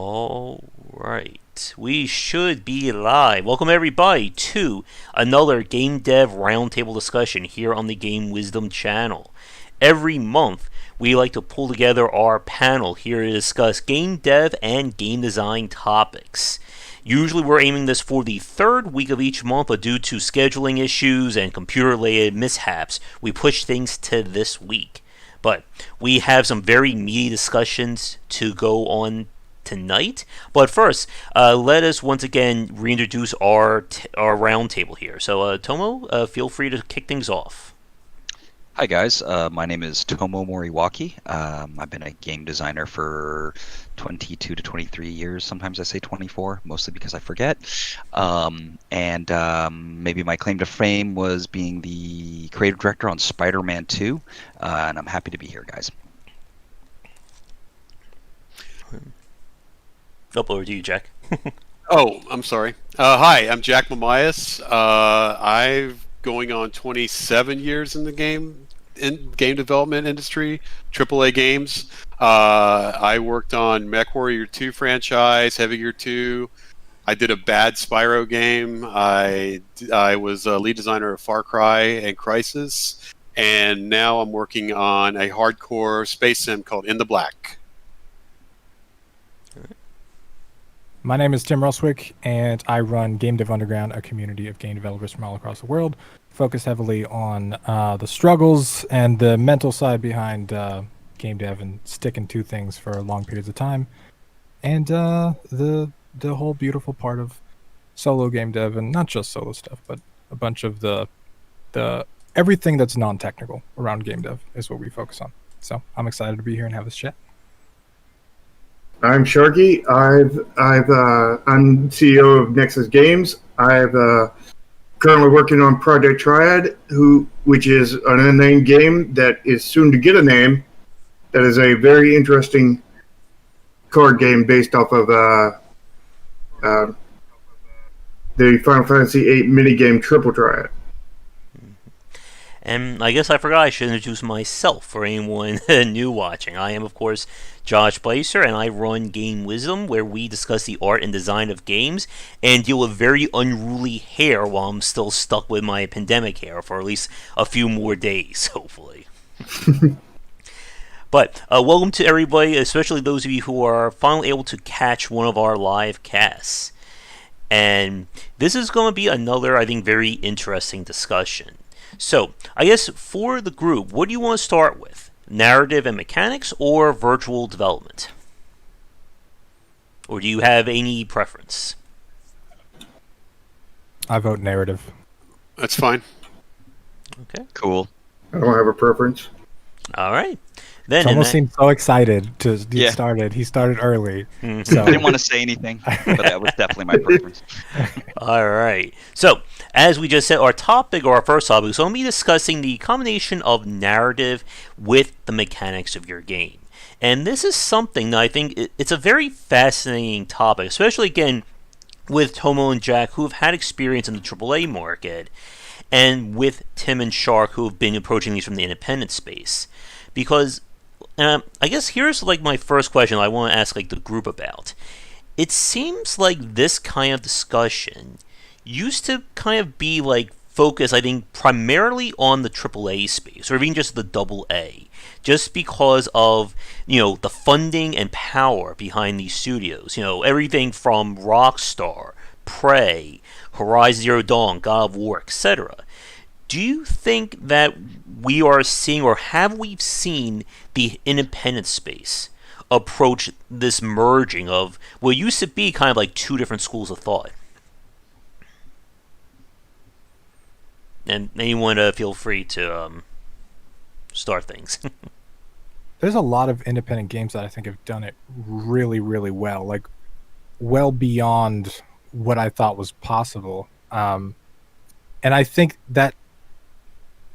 All right. We should be live. Welcome, everybody, to another Game Dev Roundtable discussion here on the Game Wisdom channel. Every month, we like to pull together our panel here to discuss game dev and game design topics. Usually we're aiming this for the third week of each month, but due to scheduling issues and computer-related mishaps, we push things to this week. But we have some very meaty discussions to go on tonight. But first, let us once again reintroduce our roundtable here. So, Tomo, feel free to kick things off. Hi guys, my name is Tomo Moriwaki. I've been a game designer for 22 to 23 years. Sometimes I say 24, mostly because I forget. Maybe my claim to fame was being the creative director on Spider-Man 2, and I'm happy to be here, guys. Up over to you, Jack. Oh, I'm sorry. Hi, I'm Jack Mamias. I've going on 27 years in the game development industry, AAA games. I worked on MechWarrior 2 franchise, Heavy Gear 2. I did a bad Spyro game. I was a lead designer of Far Cry and Crysis, and now I'm working on a hardcore space sim called In the Black. My name is Tim Ruswick, and I run Gamedev Underground, a community of game developers from all across the world, focus heavily on the struggles and the mental side behind game dev and sticking to things for long periods of time, and the whole beautiful part of solo game dev, and not just solo stuff, but a bunch of the everything that's non-technical around game dev is what we focus on. So I'm excited to be here and have this chat. I'm Sharky. I'm CEO of Nexus Games. I've currently working on Project Triad, which is an unnamed game that is soon to get a name. That is a very interesting card game based off of the Final Fantasy VIII minigame Triple Triad. And I guess I forgot I should introduce myself for anyone new watching. I am, of course, Josh Bycer, and I run Game Wisdom, where we discuss the art and design of games and deal with very unruly hair while I'm still stuck with my pandemic hair for at least a few more days, hopefully. But welcome to everybody, especially those of you who are finally able to catch one of our live casts. And this is going to be another, I think, very interesting discussion. So, I guess for the group, what do you want to start with? Narrative and mechanics or virtual development? Or do you have any preference? I vote narrative. That's fine. Okay. Cool. I don't have a preference. All right. Then Tomo seemed so excited to get Yeah. started. He started early. Mhm. So I didn't want to say anything, but that was definitely my preference. All right. So, as we just said, our topic, or our first topic, is going to be discussing the combination of narrative with the mechanics of your game. And this is something that I think it's a very fascinating topic, especially, again, with Tomo and Jack, who have had experience in the AAA market, and with Tim and Shark, who have been approaching these from the independent space. Because I guess here's like my first question I want to ask like the group about. It seems like this kind of discussion used to kind of be like focused, I think, primarily on the AAA space, or even just the AA, just because of, the funding and power behind these studios. Everything from Rockstar, Prey, Horizon Zero Dawn, God of War, etc. Do you think that we are seeing, or have we seen, the independent space approach this merging of what used to be kind of like two different schools of thought? And anyone feel free to start things. there's a lot of independent games that I think have done it really, really well, like well beyond what I thought was possible. And I think that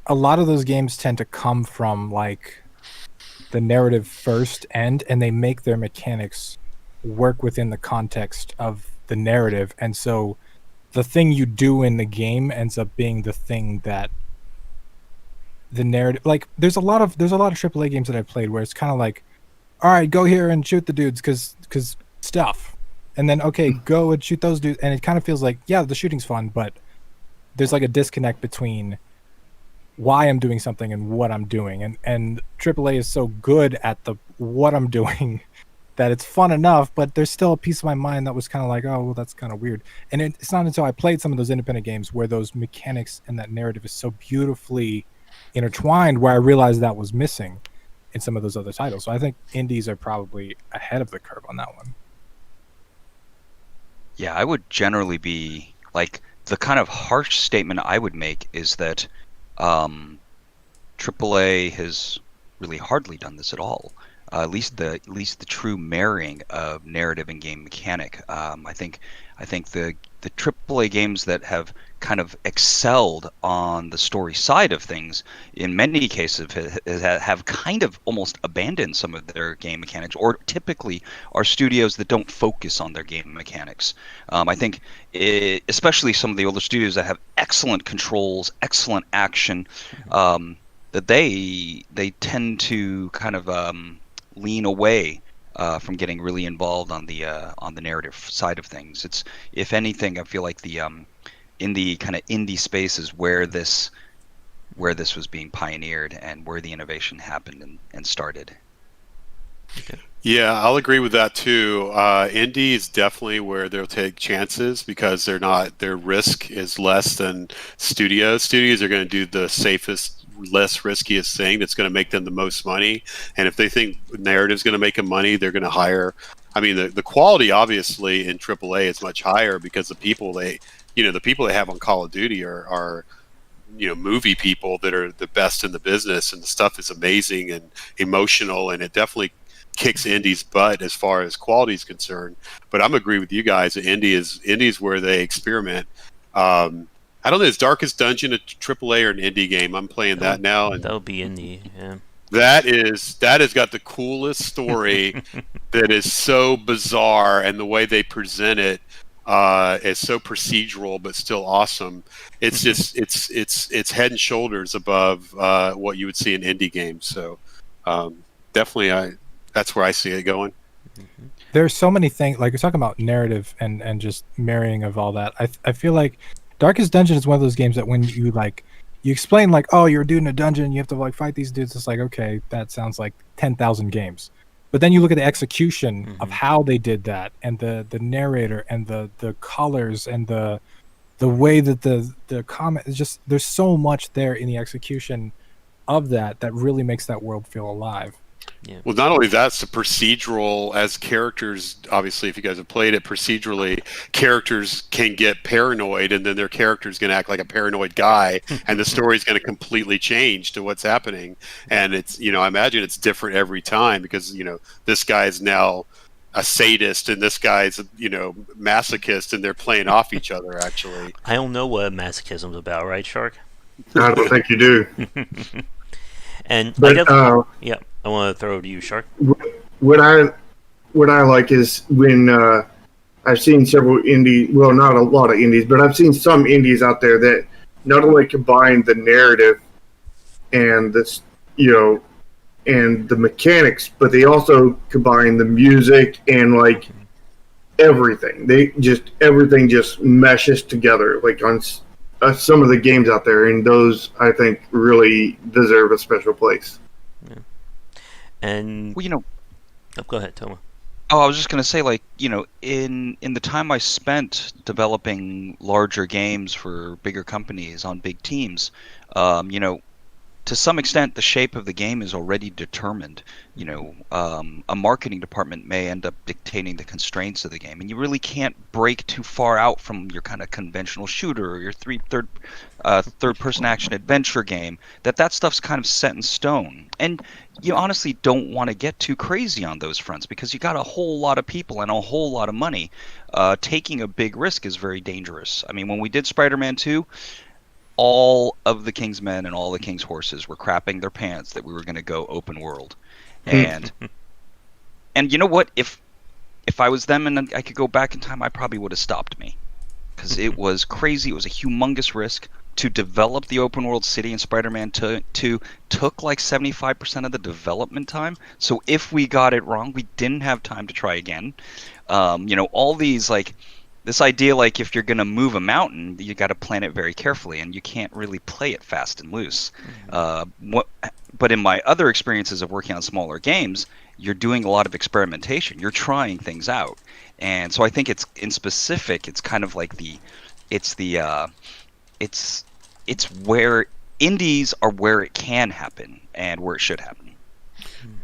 a lot of those games tend to come from like the narrative first and they make their mechanics work within the context of the narrative, and so the thing you do in the game ends up being the thing that the narrative, like there's a lot of AAA games that I've played where it's kind of like, all right, go here and shoot the dudes because stuff, and then okay, go and shoot those dudes, and it kind of feels like, yeah, the shooting's fun, but there's like a disconnect between why I'm doing something and what I'm doing, and AAA is so good at the what I'm doing that it's fun enough, but there's still a piece of my mind that was kind of like, oh, well, that's kind of weird. And it's not until I played some of those independent games where those mechanics and that narrative is so beautifully intertwined where I realized that was missing in some of those other titles. So I think indies are probably ahead of the curve on that one. Yeah, I would generally be like, the kind of harsh statement I would make is that AAA has really hardly done this at all. At least the true marrying of narrative and game mechanic. I think the AAA games that have kind of excelled on the story side of things, in many cases, have kind of almost abandoned some of their game mechanics, or typically are studios that don't focus on their game mechanics. I think, especially some of the older studios that have excellent controls, excellent action, that they tend to kind of lean away from getting really involved on the narrative side of things. It's, if anything, I feel like the in the kind of indie spaces where this was being pioneered and where the innovation happened and started. Okay. Yeah, I'll agree with that too. Indie is definitely where they'll take chances because their risk is less than studios. Studios are going to do the safest, less riskiest thing that's going to make them the most money. And if they think narrative's going to make them money, they're going to hire. I mean, the quality obviously in AAA is much higher because the people they have on Call of Duty are movie people that are the best in the business, and the stuff is amazing and emotional, and it definitely kicks indie's butt as far as quality is concerned. But I'm agree with you guys that indie is where they experiment. I don't know, is Darkest Dungeon a AAA or an indie game? I'm playing that now, and that would be indie. Yeah. that has got the coolest story that is so bizarre, and the way they present it is so procedural but still awesome. It's just it's head and shoulders above what you would see in indie games. So definitely, that's where I see it going. There's so many things, like you're talking about narrative and just marrying of all that. I feel like Darkest Dungeon is one of those games that when you explain like, oh, you're a dude in a dungeon, you have to like fight these dudes. It's like, okay, that sounds like 10,000 games. But then you look at the execution of how they did that, and the narrator and the colors and the way that the comment is just, there's so much there in the execution of that really makes that world feel alive. Yeah. Well, not only that, it's the procedural as characters. Obviously, if you guys have played it procedurally, characters can get paranoid, and then their character is going to act like a paranoid guy, and the story is going to completely change to what's happening. And it's, I imagine it's different every time because this guy is now a sadist and this guy's masochist, and they're playing off each other. Actually, I don't know what masochism's about, right, Shark? I don't think you do. And But I want to throw it to you, Shark. what I like is when I've seen several indie, well, not a lot of indies, but I've seen some indies out there that not only combine the narrative and this, and the mechanics, but they also combine the music and like everything. Everything just meshes together, like on some of the games out there, and those I think really deserve a special place. Yeah. And Well, oh, go ahead, Toma. Oh, I was just going to say, like, in the time I spent developing larger games for bigger companies on big teams, to some extent, the shape of the game is already determined. A marketing department may end up dictating the constraints of the game, and you really can't break too far out from your kind of conventional shooter or your third-person action adventure game. That stuff's kind of set in stone, and you honestly don't want to get too crazy on those fronts because you got a whole lot of people and a whole lot of money. Taking a big risk is very dangerous. I mean, when we did Spider-Man 2. All of the King's men and all the King's horses were crapping their pants that we were going to go open world, and you know what? If I was them and I could go back in time, I probably would have stopped me, because it was crazy. It was a humongous risk. to develop the open world city in Spider-Man 2 took like 75% of the development time. So if we got it wrong, we didn't have time to try again. All these, like, this idea, like, if you're going to move a mountain, you got to plan it very carefully, and you can't really play it fast and loose. But in my other experiences of working on smaller games, you're doing a lot of experimentation. You're trying things out. And so I think it's kind of like it's where indies are where it can happen and where it should happen.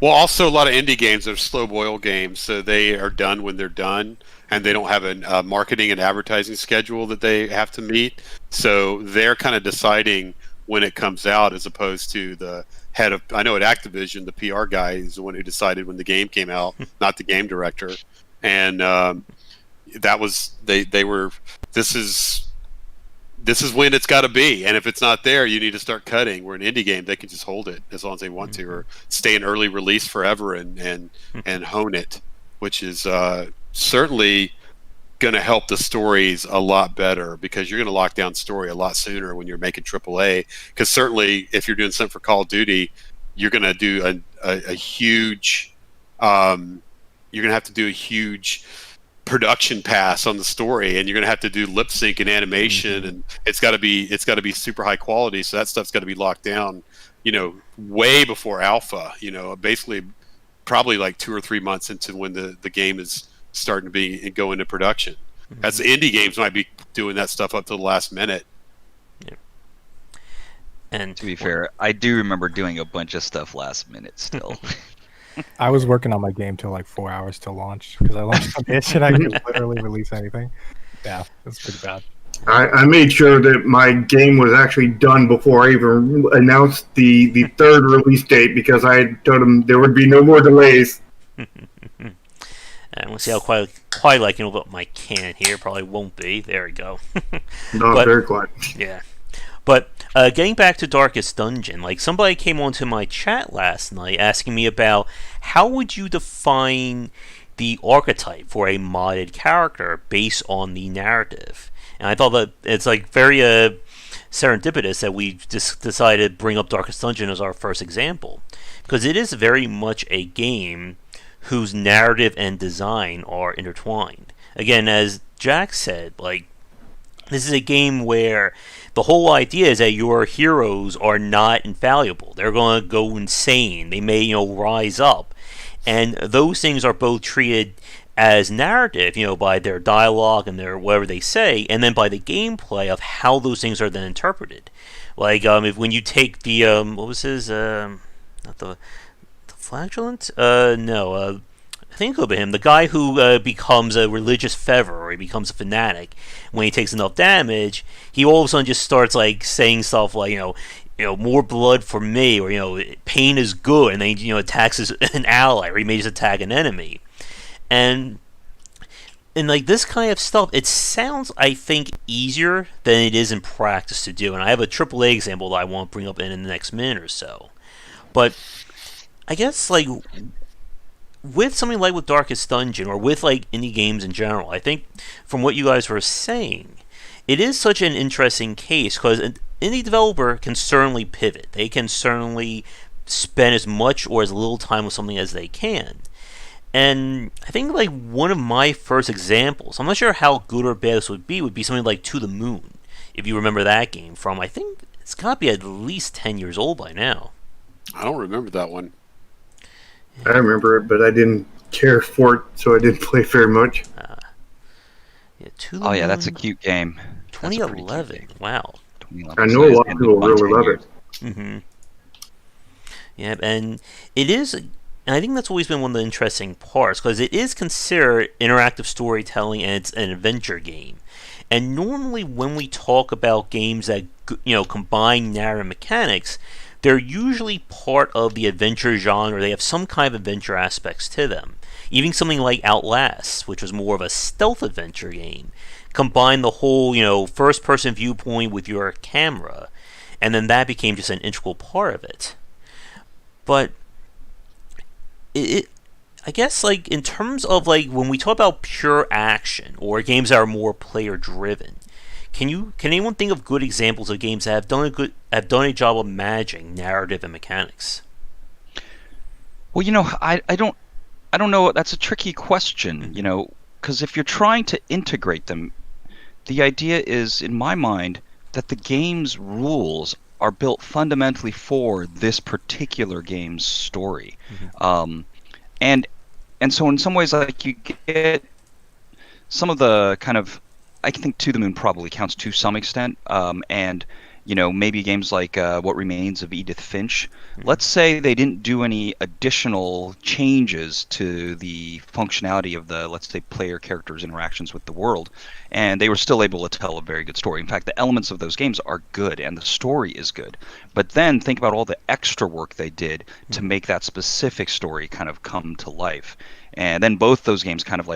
Well, also a lot of indie games are slow boil games, so they are done when they're done, and they don't have a marketing and advertising schedule that they have to meet. So they're kind of deciding when it comes out, as opposed to the head of, I know at Activision, the PR guy is the one who decided when the game came out, not the game director. And that was they were, this is when it's got to be, and if it's not there, you need to start cutting. Where an indie game, they can just hold it as long as they want to, or stay in early release forever and hone it, which is certainly going to help the stories a lot better, because you're going to lock down story a lot sooner when you're making AAA. Because certainly, if you're doing something for Call of Duty, you're going to do a huge, you're going to have to do a huge production pass on the story, and you're going to have to do lip sync and animation, and it's got to be super high quality. So that stuff's got to be locked down, way before alpha. Basically, probably like 2 or 3 months into when the game is starting to go into production. As the indie games might be doing that stuff up to the last minute. Yeah. And to be fair, I do remember doing a bunch of stuff last minute still. I was working on my game till like 4 hours to launch, because I launched on itch and I could literally release anything. Yeah, it's pretty bad. I made sure that my game was actually done before I even announced the third release date, because I told them there would be no more delays. And we'll see how quite like about my can here. Probably won't be. There we go. No, But- very quiet. Yeah. But getting back to Darkest Dungeon, like, somebody came onto my chat last night asking me about how would you define the archetype for a modded character based on the narrative. And I thought that it's like very serendipitous that we just decided to bring up Darkest Dungeon as our first example, because it is very much a game whose narrative and design are intertwined. Again, as Jack said, like, this is a game where the whole idea is that your heroes are not infallible. They're going to go insane. They may, rise up. And those things are both treated as narrative, by their dialogue and their whatever they say, and then by the gameplay of how those things are then interpreted. Like, when you take the, what was his, not the Flagellant? No, I think it'll be him. The guy who becomes a religious fever, or he becomes a fanatic. When he takes enough damage, he all of a sudden just starts like saying stuff like, more blood for me, or pain is good, and then he attacks an ally, or he may just attack an enemy, and like this kind of stuff, it sounds, I think, easier than it is in practice to do. And I have a AAA example that I want to bring up in the next minute or so, but I guess like with something like with Darkest Dungeon, or with like indie games in general, I think from what you guys were saying, it is such an interesting case, because an indie developer can certainly pivot. They can certainly spend as much or as little time with something as they can. And I think like one of my first examples, I'm not sure how good or bad this would be something like To the Moon. If you remember that game from, I think it's got to be at least 10 years old by now. I don't remember that one. I remember it, but I didn't care for it, so I didn't play very much. To the Oh yeah, Moon, that's a cute game. That's a pretty cute 2011. game. Wow. 2011. I know So a it's lot of been people about really 10 love years. it. Mm-hmm. Yeah, and it is, and I think that's always been one of the interesting parts, because it is considered interactive storytelling, and it's an adventure game. And normally when we talk about games that combine narrative mechanics, they're usually part of the adventure genre. They have some kind of adventure aspects to them. Even something like Outlast, which was more of a stealth adventure game, combined the whole, first-person viewpoint with your camera, and then that became just an integral part of it. But I guess, like, in terms of, like, when we talk about pure action, or games that are more player-driven, Can anyone think of good examples of games that have done a job of managing narrative and mechanics? Well, I don't know. That's a tricky question, because if you're trying to integrate them, the idea is, in my mind, that the game's rules are built fundamentally for this particular game's story. And so in some ways, like, you get some of the kind of, I think To the Moon probably counts to some extent, and maybe games like What Remains of Edith Finch. Let's say they didn't do any additional changes to the functionality of the, let's say, player characters' interactions with the world, and they were still able to tell a very good story. In fact, the elements of those games are good, and the story is good. But then think about all the extra work they did to make that specific story kind of come to life. And then both those games kind of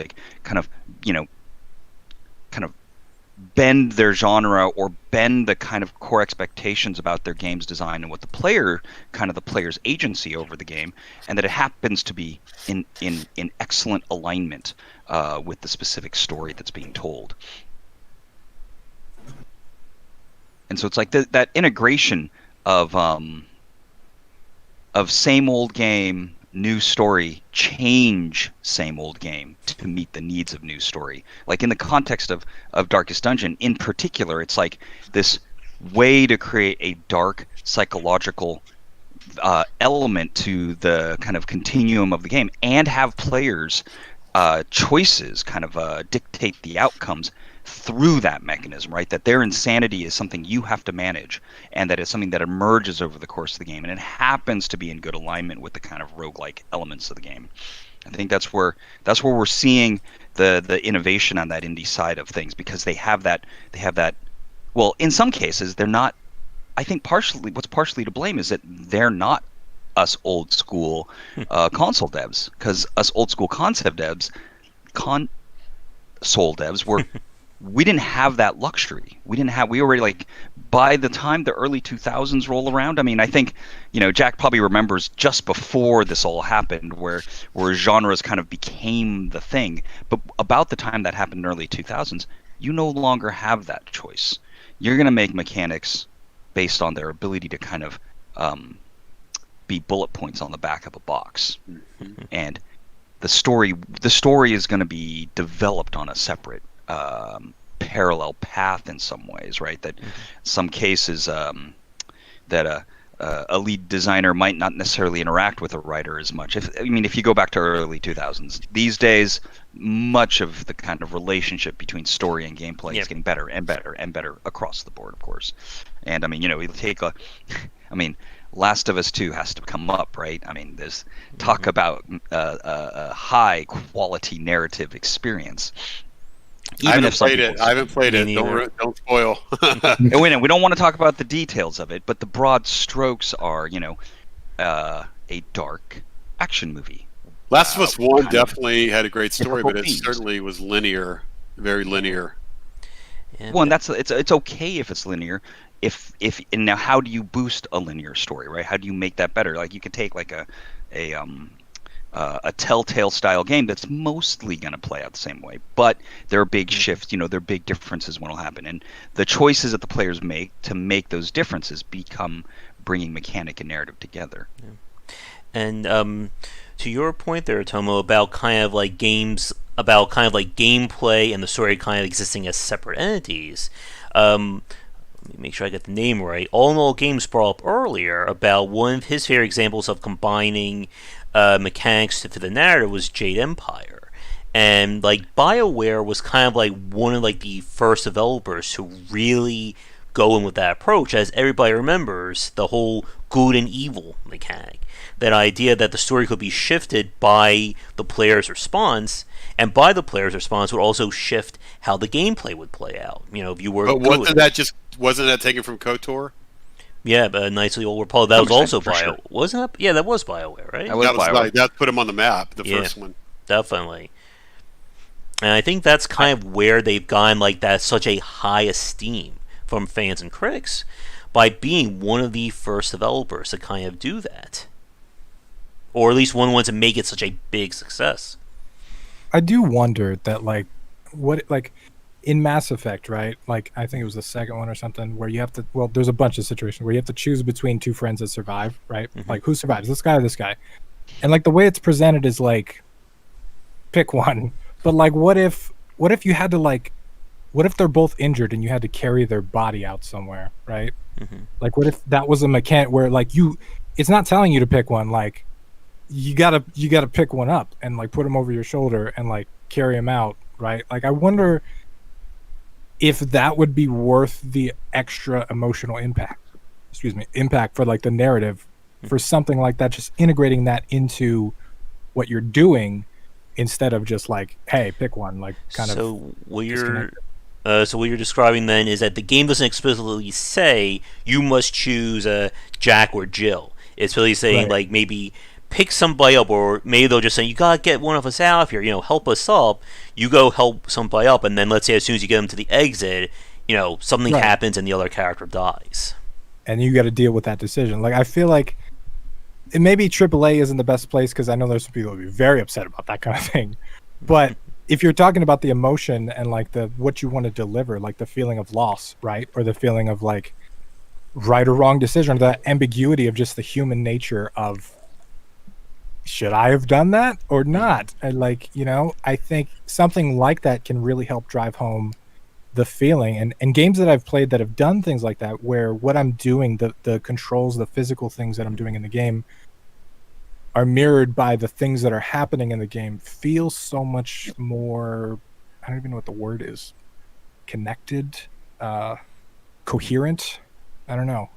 bend their genre or bend the kind of core expectations about their game's design and what the player's agency over the game, and that it happens to be in excellent alignment with the specific story that's being told. And so it's like that integration of same old game, new story, change same old game to meet the needs of new story. Like in the context of Darkest Dungeon in particular, it's like this way to create a dark psychological element to the kind of continuum of the game, and have players choices kind of dictate the outcomes through that mechanism, right? That their insanity is something you have to manage, and that it's something that emerges over the course of the game, and it happens to be in good alignment with the kind of roguelike elements of the game. I think that's where we're seeing the innovation on that indie side of things, because they have that. Well, in some cases, they're not. I think what's partially to blame is that they're not us old school console devs, because us old school console devs were. We didn't have that luxury. We already, like, by the time the early 2000s roll around, I mean, I think, Jack probably remembers just before this all happened where genres kind of became the thing. But about the time that happened in the early 2000s, you no longer have that choice. You're going to make mechanics based on their ability to kind of be bullet points on the back of a box. And the story is going to be developed on a separate parallel path in some ways, right? That some cases that a lead designer might not necessarily interact with a writer as much. If you go back to early 2000s, these days, much of the kind of relationship between story and gameplay is getting better and better and better across the board, of course. And we take Last of Us 2 has to come up, right? I mean, there's talk about a high quality narrative experience. I haven't played it. Don't spoil. And we don't want to talk about the details of it, but the broad strokes are, a dark action movie. Last of Us 1 definitely had a great story, but it certainly was linear, very linear. Well, and it's okay if it's linear. And now, how do you boost a linear story, right? How do you make that better? Like, you could take like a Telltale style game that's mostly going to play out the same way, but there are big shifts, there are big differences when it'll happen, and the choices that the players make to make those differences become bringing mechanic and narrative together. And to your point there, Tomo, about kind of like games, about kind of like gameplay and the story kind of existing as separate entities. Let me make sure I get the name right. All in All Games brought up earlier about one of his favorite examples of combining mechanics to the narrative was Jade Empire. And like BioWare was kind of like one of like the first developers to really go in with that approach, as everybody remembers the whole good and evil mechanic. That idea that the story could be shifted by the player's response, and by the player's response would also shift how the gameplay would play out. If you were wasn't that taken from KOTOR? Yeah, but Knights Old Republic, that was also Bio. Wasn't that? Yeah, that was BioWare, right? That put them on the map, the first one. Definitely. And I think that's kind of where they've gone like that, such a high esteem from fans and critics, by being one of the first developers to kind of do that. Or at least one of the ones to make it such a big success. I do wonder that, in Mass Effect, right? Like, I think it was the second one or something, where you have to, well, there's a bunch of situations where you have to choose between two friends that survive, right? Like, who survives, this guy or this guy? And like the way it's presented is like, pick one. But like, what if you had to like, what if they're both injured and you had to carry their body out somewhere, right? Like, what if that was a mechanic where like it's not telling you to pick one, like you gotta pick one up and like put him over your shoulder and like carry him out, right? Like, I wonder if that would be worth the extra emotional impact for like the narrative for something like that, just integrating that into what you're doing instead of just like, hey, pick one, like kind of. So what you're describing then is that the game doesn't explicitly say you must choose Jack or Jill. It's really saying like maybe pick somebody up, or maybe they'll just say you gotta get one of us out of here. Help us up. You go help somebody up, and then let's say as soon as you get them to the exit, something happens and the other character dies. And you got to deal with that decision. Like, I feel like maybe AAA isn't the best place because I know there's some people who will be very upset about that kind of thing. But if you're talking about the emotion and like what you want to deliver, like the feeling of loss, right? Or the feeling of like right or wrong decision, or the ambiguity of just the human nature of, should I have done that or not? And like, I think something like that can really help drive home the feeling. And games that I've played that have done things like that, where what I'm doing, the controls, the physical things that I'm doing in the game are mirrored by the things that are happening in the game, feel so much more, I don't even know what the word is, connected, coherent. I don't know.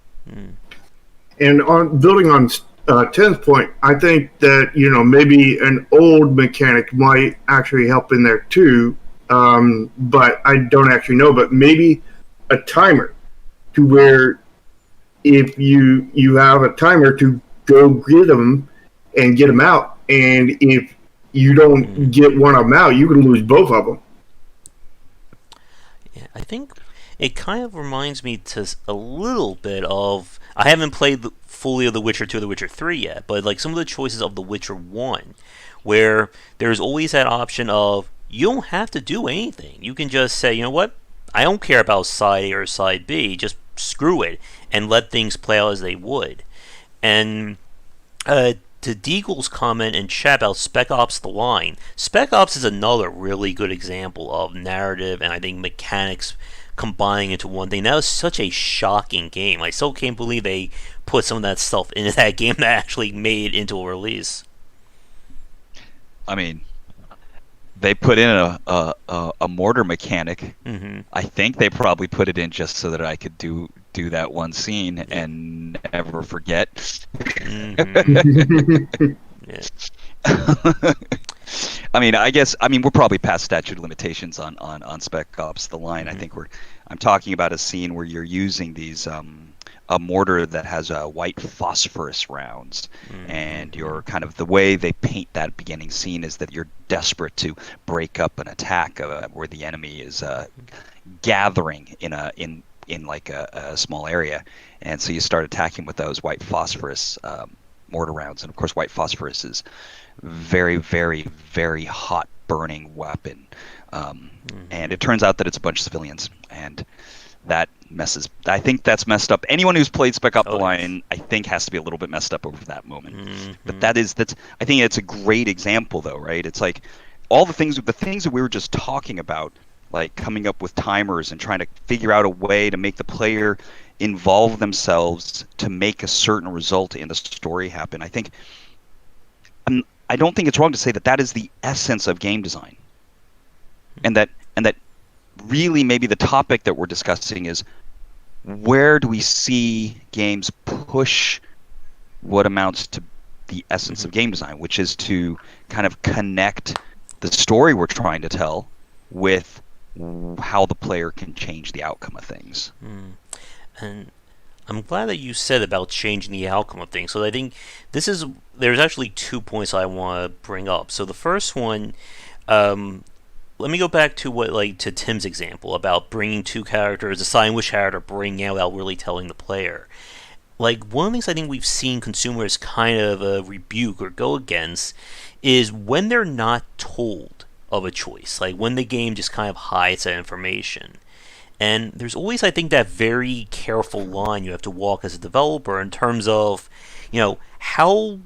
And on building on 10's point, I think that maybe an old mechanic might actually help in there too, but I don't actually know. But maybe a timer, to where if you have a timer to go get them and get them out, and if you don't get one of them out, you can lose both of them. Yeah, I think it kind of reminds me to a little bit of, I haven't played fully of The Witcher 2 or The Witcher 3 yet, but like some of the choices of The Witcher 1, where there's always that option of you don't have to do anything. You can just say, you know what, I don't care about side A or side B, just screw it and let things play out as they would. And to Deagle's comment in chat about Spec Ops: The Line, Spec Ops is another really good example of narrative and I think mechanics combining into one thing. That was such a shocking game. I still can't believe they put some of that stuff into that game that actually made it into a release. I mean, they put in a mortar mechanic. I think they probably put it in just so that I could do that one scene and never forget. I mean, we're probably past statute of limitations on Spec Ops: The Line. I think I'm talking about a scene where you're using these a mortar that has white phosphorus rounds, and you're kind of, the way they paint that beginning scene is that you're desperate to break up an attack where the enemy is gathering in like a small area, and so you start attacking with those white phosphorus mortar rounds, and of course white phosphorus is very, very, very hot burning weapon, and it turns out that it's a bunch of civilians, and I think that's messed up. Anyone who's played Spec Ops: The Line, I think, has to be a little bit messed up over that moment. But I think it's a great example, though, right? It's like all the things that we were just talking about, like coming up with timers and trying to figure out a way to make the player involve themselves to make a certain result in the story happen. I don't think it's wrong to say that is the essence of game design, and that really maybe the topic that we're discussing is, where do we see games push what amounts to the essence of game design, which is to kind of connect the story we're trying to tell with how the player can change the outcome of things. And I'm glad that you said about changing the outcome of things. So I think there's actually 2 points I want to bring up. So the first one, let me go back to to Tim's example about bringing two characters, deciding which character to bring out without really telling the player. Like, one of the things I think we've seen consumers kind of rebuke or go against is when they're not told of a choice, like when the game just kind of hides that information. And there's always, I think, that very careful line you have to walk as a developer in terms of, how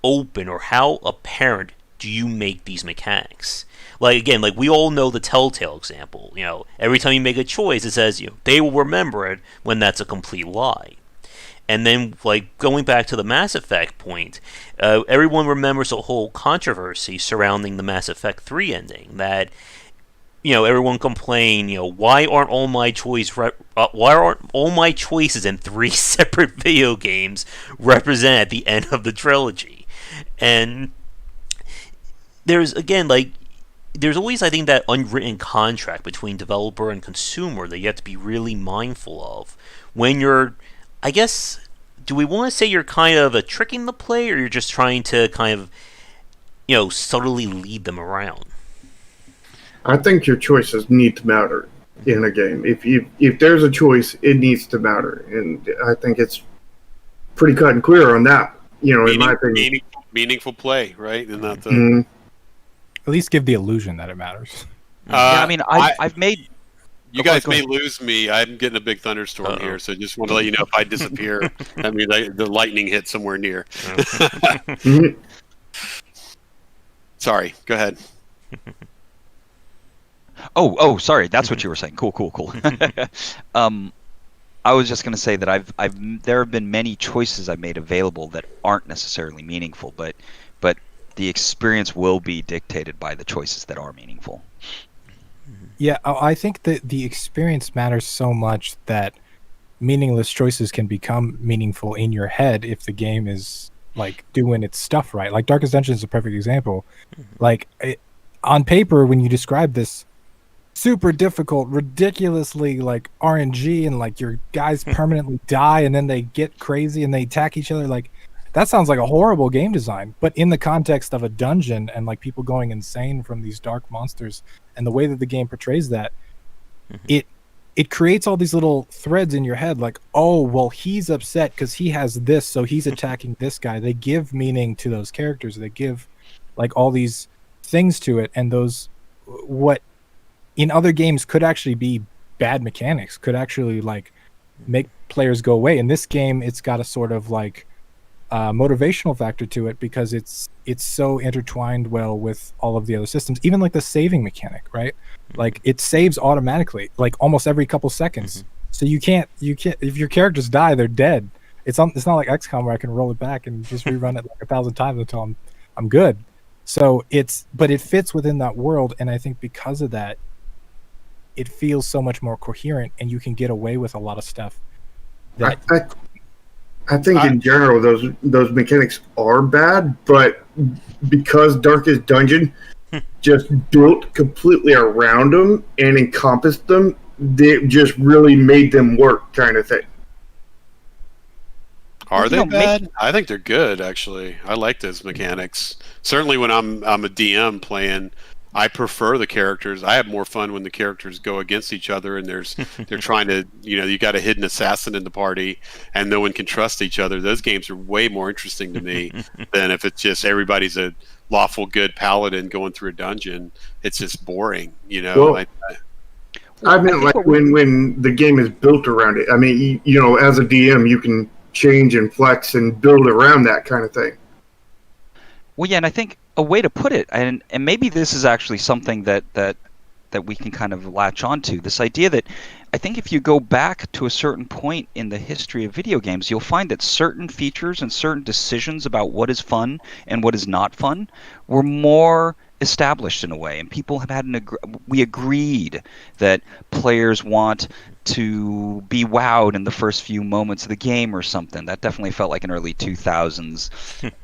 open or how apparent do you make these mechanics? Like, again, like we all know the Telltale example. Every time you make a choice, it says, they will remember it, when that's a complete lie. And then, like, going back to the Mass Effect point, everyone remembers the whole controversy surrounding the Mass Effect 3 ending. That, everyone complained, why aren't all my choices in 3 separate video games represented at the end of the trilogy? And there's, again, there's always, I think, that unwritten contract between developer and consumer that you have to be really mindful of when you're, I guess, do we want to say you're kind of tricking the player, or you're just trying to kind of, subtly lead them around? I think your choices need to matter in a game. If there's a choice, it needs to matter, and I think it's pretty cut and clear on that. In my opinion, meaningful play, right? And not the At least give the illusion that it matters. I mean, I've made. You guys may lose me. I'm getting a big thunderstorm here, so just want to let you know if I disappear, I mean, the lightning hit somewhere near. Sorry, go ahead. Oh, sorry. That's what you were saying. Cool. I was just going to say that there have been many choices I've made available that aren't necessarily meaningful, but the experience will be dictated by the choices that are meaningful. Yeah, I think that the experience matters so much that meaningless choices can become meaningful in your head if the game is like doing its stuff right. Like Darkest Dungeon is a perfect example. Like on paper, when you describe this super difficult, ridiculously like RNG, and like your guys permanently die and then they get crazy and they attack each other, like that sounds like a horrible game design. But in the context of a dungeon and like people going insane from these dark monsters and the way that the game portrays that, it creates all these little threads in your head, like, oh, well, he's upset because he has this, so he's attacking this guy. They give meaning to those characters. They give like all these things to it, and those what in other games could actually be bad mechanics could actually like make players go away. In this game, it's got a sort of like motivational factor to it because it's so intertwined well with all of the other systems. Even like the saving mechanic, right? Like it saves automatically, like almost every couple seconds. So you can't if your characters die, they're dead. It's not like XCOM where I can roll it back and just rerun it like 1,000 times until I'm good. So but it fits within that world, and I think because of that, it feels so much more coherent, and you can get away with a lot of stuff. I think in general those mechanics are bad, but because Darkest Dungeon just built completely around them and encompassed them, they just really made them work, kind of thing. Are they bad? I think they're good, actually. I like those mechanics. Certainly when I'm a DM playing, I prefer the characters. I have more fun when the characters go against each other and they're trying to, you got a hidden assassin in the party and no one can trust each other. Those games are way more interesting to me than if it's just everybody's a lawful good paladin going through a dungeon. It's just boring, Well, I mean, like when the game is built around it. I mean, as a DM, you can change and flex and build around that kind of thing. Well, yeah, and I think a way to put it, and maybe this is actually something that we can kind of latch onto, this idea that I think if you go back to a certain point in the history of video games, you'll find that certain features and certain decisions about what is fun and what is not fun were more established in a way, and people have had we agreed that players want to be wowed in the first few moments of the game or something. That definitely felt like an early 2000s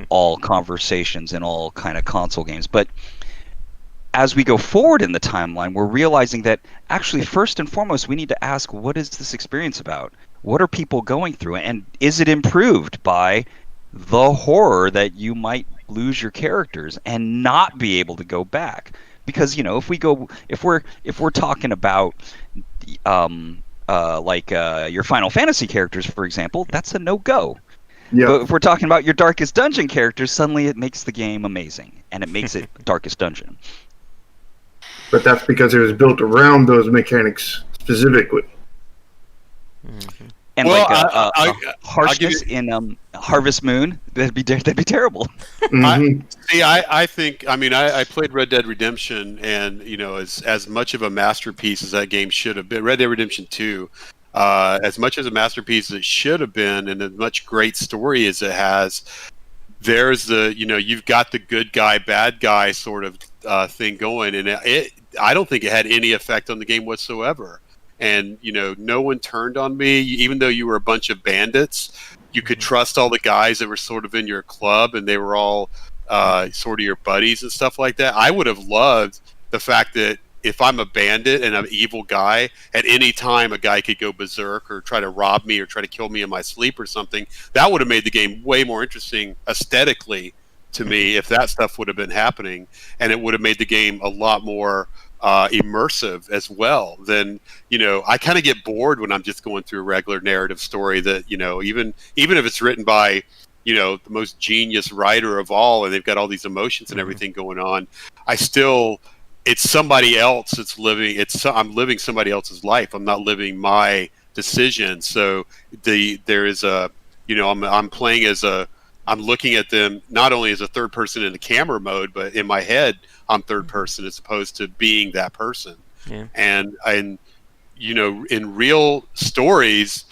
all conversations in all kind of console games. But as we go forward in the timeline, we're realizing that actually first and foremost we need to ask, what is this experience about? What are people going through, and is it improved by the horror that you might lose your characters and not be able to go back? Because if we're talking about your Final Fantasy characters, for example, that's a no-go. Yeah. But if we're talking about your Darkest Dungeon characters, suddenly it makes the game amazing, and it makes it Darkest Dungeon. but that's because it was built around those mechanics specifically. And Well, harshness in Harvest Moon, that'd be terrible. I think. I mean, I played Red Dead Redemption, and as much of a masterpiece as that game should have been, Red Dead Redemption 2, as much as a masterpiece as it should have been, and as much great story as it has, there's you've got the good guy, bad guy sort of thing going, and I don't think it had any effect on the game whatsoever. And no one turned on me, even though you were a bunch of bandits. You could trust all the guys that were sort of in your club, and they were all sort of your buddies and stuff like that. I would have loved the fact that if I'm a bandit and I'm an evil guy, at any time a guy could go berserk or try to rob me or try to kill me in my sleep or something. That would have made the game way more interesting aesthetically to me if that stuff would have been happening, and it would have made the game a lot more immersive as well. Then I kind of get bored when I'm just going through a regular narrative story that even if it's written by the most genius writer of all, and they've got all these emotions and everything going on, it's somebody else that's living. I'm living somebody else's life. I'm not living my decision. So there is a I'm playing as I'm looking at them not only as a third person in the camera mode, but in my head I'm third person as opposed to being that person. Yeah. And in real stories,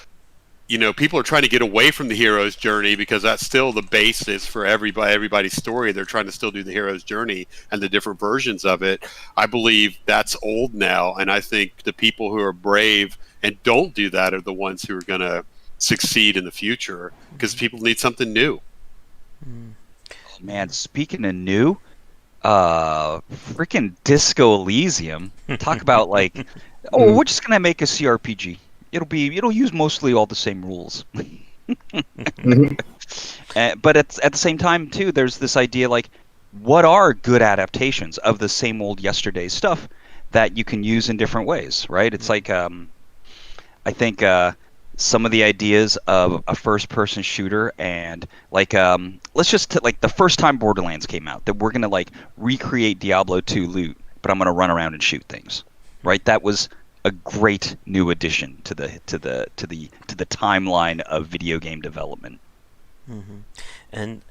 people are trying to get away from the hero's journey because that's still the basis for everybody's story. They're trying to still do the hero's journey and the different versions of it. I believe that's old now, and I think the people who are brave and don't do that are the ones who are going to succeed in the future, because people need something new. Man, speaking of new, freaking Disco Elysium. Talk about we're just gonna make a CRPG. It'll use mostly all the same rules. But at the same time too, there's this idea what are good adaptations of the same old yesterday stuff that you can use in different ways, right? It's I think some of the ideas of a first-person shooter, and let's just the first time Borderlands came out, that we're gonna recreate Diablo 2 loot, but I'm gonna run around and shoot things, right? That was a great new addition to the timeline of video game development. And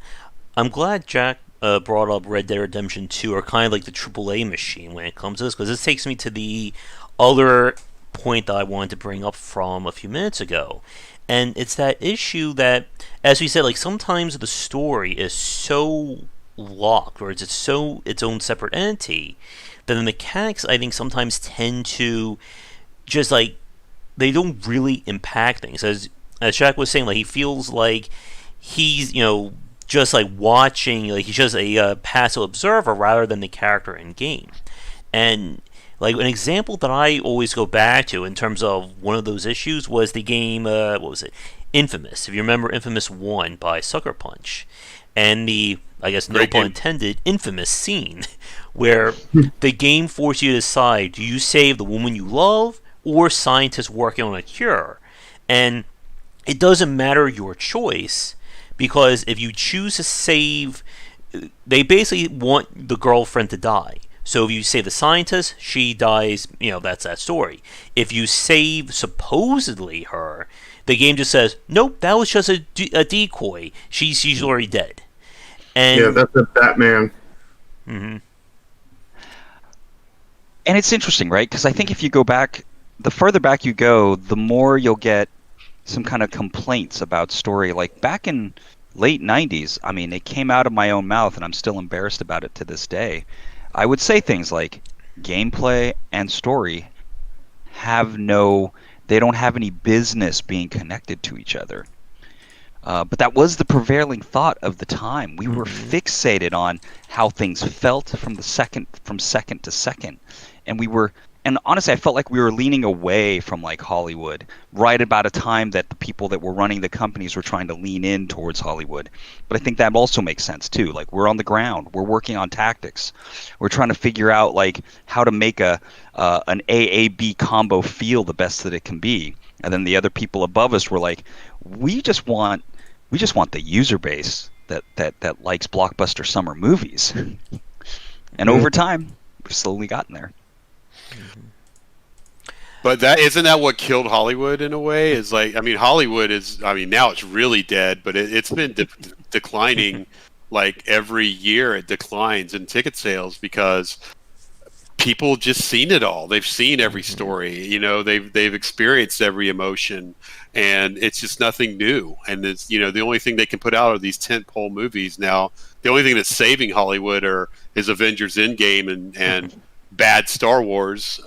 I'm glad Jack brought up Red Dead Redemption 2, or kind of like the AAA machine when it comes to this, because this takes me to the other point that I wanted to bring up from a few minutes ago. And it's that issue that, as we said, sometimes the story is so locked, or it's its own separate entity, that the mechanics, I think, sometimes tend to just they don't really impact things. As Jack was saying, he feels like he's just watching, he's just a passive observer rather than the character in game. And an example that I always go back to in terms of one of those issues was the game, what was it? Infamous. If you remember Infamous 1 by Sucker Punch. And the, I guess no pun intended, infamous scene where the game forces you to decide, do you save the woman you love or scientists working on a cure? And it doesn't matter your choice, because if you choose to save, they basically want the girlfriend to die. So if you save the scientist, she dies, that's that story. If you save supposedly her, the game just says, nope, that was just a decoy. She's already dead. And yeah, that's a Batman. Mm-hmm. And it's interesting, right? Because I think if you go back, the further back you go, the more you'll get some kind of complaints about story. Back in late 90s, I mean, it came out of my own mouth, and I'm still embarrassed about it to this day. I would say things like gameplay and story they don't have any business being connected to each other. But that was the prevailing thought of the time. We were fixated on how things felt from second to second. And honestly, I felt like we were leaning away from Hollywood right about a time that the people that were running the companies were trying to lean in towards Hollywood. But I think that also makes sense too. We're on the ground, we're working on tactics, we're trying to figure out how to make an AAB combo feel the best that it can be. And then the other people above us were we just want the user base that likes blockbuster summer movies. And over time, we've slowly gotten there. But that isn't that what killed Hollywood in a way? Is like, I mean, Hollywood is, I mean, now it's really dead, but it's been declining. Like every year, it declines in ticket sales because people just seen it all. They've seen every story. You know, they've experienced every emotion, and it's just nothing new. And it's, you know, the only thing they can put out are these tentpole movies now. The only thing that's saving Hollywood is Avengers Endgame and bad Star Wars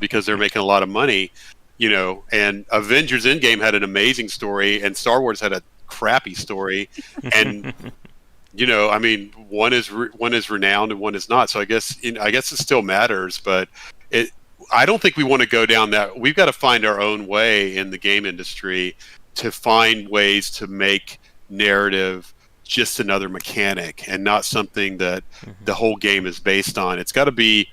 because they're making a lot of money, you know. And Avengers Endgame had an amazing story, and Star Wars had a crappy story, and you know, I mean, one is renowned and one is not. So I guess it still matters, but I don't think we want to go down that. We've got to find our own way in the game industry to find ways to make narrative just another mechanic and not something that the whole game is based on. It's got to be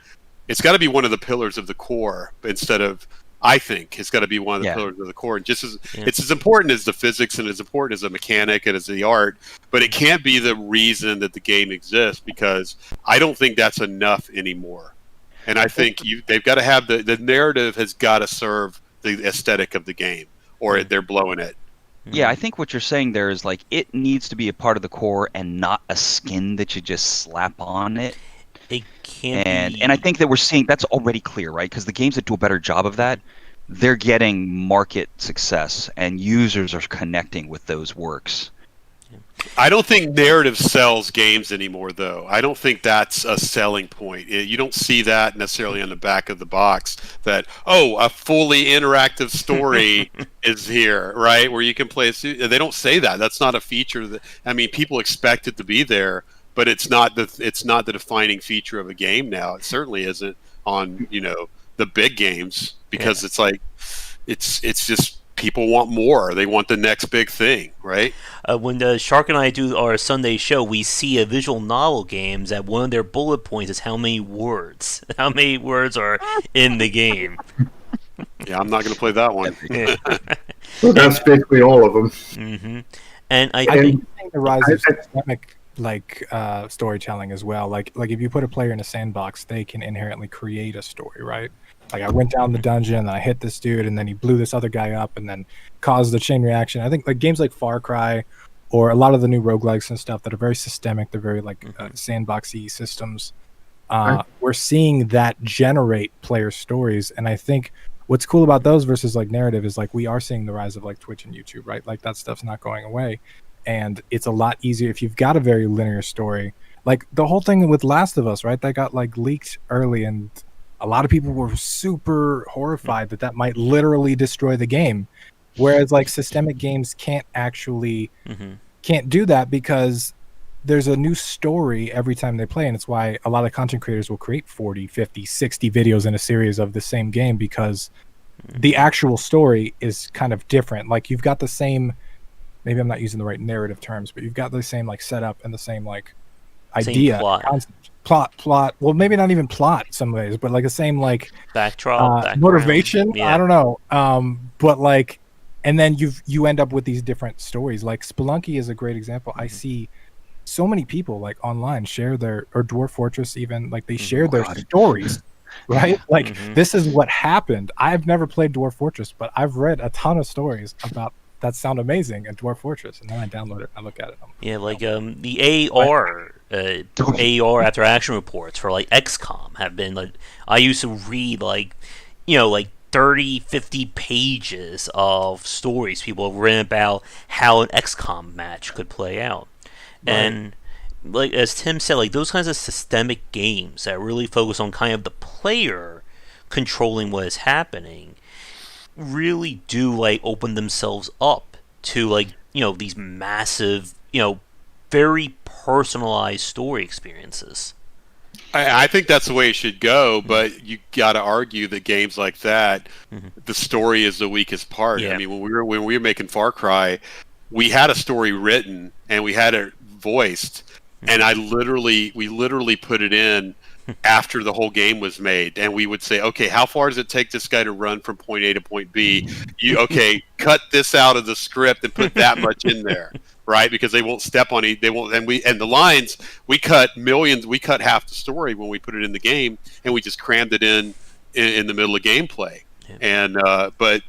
one of the pillars of the core instead of, I think it's got to be one of the pillars of the core. And just as it's as important as the physics and as important as the mechanic and as the art, but it can't be the reason that the game exists, because I don't think that's enough anymore. And I think they've got to have the narrative has got to serve the aesthetic of the game, or they're blowing it. Yeah, I think what you're saying there is like it needs to be a part of the core and not a skin that you just slap on it. It can't be. And I think that we're seeing that's already clear, right? Because the games that do a better job of that, they're getting market success and users are connecting with those works. I don't think narrative sells games anymore, though. I don't think that's a selling point. You don't see that necessarily on the back of the box that, oh, a fully interactive story is here, right? Where you can play. They don't say that. That's not a feature. I mean, people expect it to be there, but it's not the defining feature of a game now. It certainly isn't on, you know, the big games, because it's like it's just people want more. They want the next big thing, right? When Shark and I do our Sunday show, we see a visual novel games that one of their bullet points is how many words are in the game. Yeah, I'm not going to play that one. So that's basically all of them. And I think the rise of systemic storytelling as well. Like if you put a player in a sandbox, they can inherently create a story, right? Like I went down the dungeon and I hit this dude and then he blew this other guy up and then caused the chain reaction. I think like games like Far Cry or a lot of the new roguelikes and stuff that are very systemic, they're very like sandboxy systems. We're seeing that generate player stories, and I think what's cool about those versus like narrative is like we are seeing the rise of like Twitch and YouTube, right? Like that stuff's not going away. And it's a lot easier if you've got a very linear story. Like the whole thing with Last of Us, right? That got like leaked early, and a lot of people were super horrified that might literally destroy the game. Whereas like systemic games can't actually can't do that because there's a new story every time they play. And it's why a lot of content creators will create 40, 50, 60 videos in a series of the same game, because the actual story is kind of different. Like you've got the same, maybe I'm not using the right narrative terms, but you've got the same like setup and the same like idea, plot. Well, maybe not even plot some ways, but like the same like motivation. Yeah. I don't know. But like, and then you end up with these different stories. Like Spelunky is a great example. I see so many people like online share or Dwarf Fortress even, like they share their stories, right? Like this is what happened. I've never played Dwarf Fortress, but I've read a ton of stories about that sound amazing in Dwarf Fortress, and then I download it, I look at it. The AR after action reports for like XCOM have been like, I used to read like 30, 50 pages of stories people have written about how an XCOM match could play out. Right. And like as Tim said, like those kinds of systemic games that really focus on kind of the player controlling what is happening really do like open themselves up to like these massive very personalized story experiences. I think that's the way it should go, but you got to argue that games like that, the story is the weakest part. Yeah. I mean, when we were making Far Cry, we had a story written and we had it voiced, and we literally put it in after the whole game was made, and we would say, okay, how far does it take this guy to run from point A to point B? Cut this out of the script and put that much in there. Right, because they won't step on it. They won't, and the lines we cut millions. We cut half the story when we put it in the game, and we just crammed it in in the middle of gameplay. Yeah. And but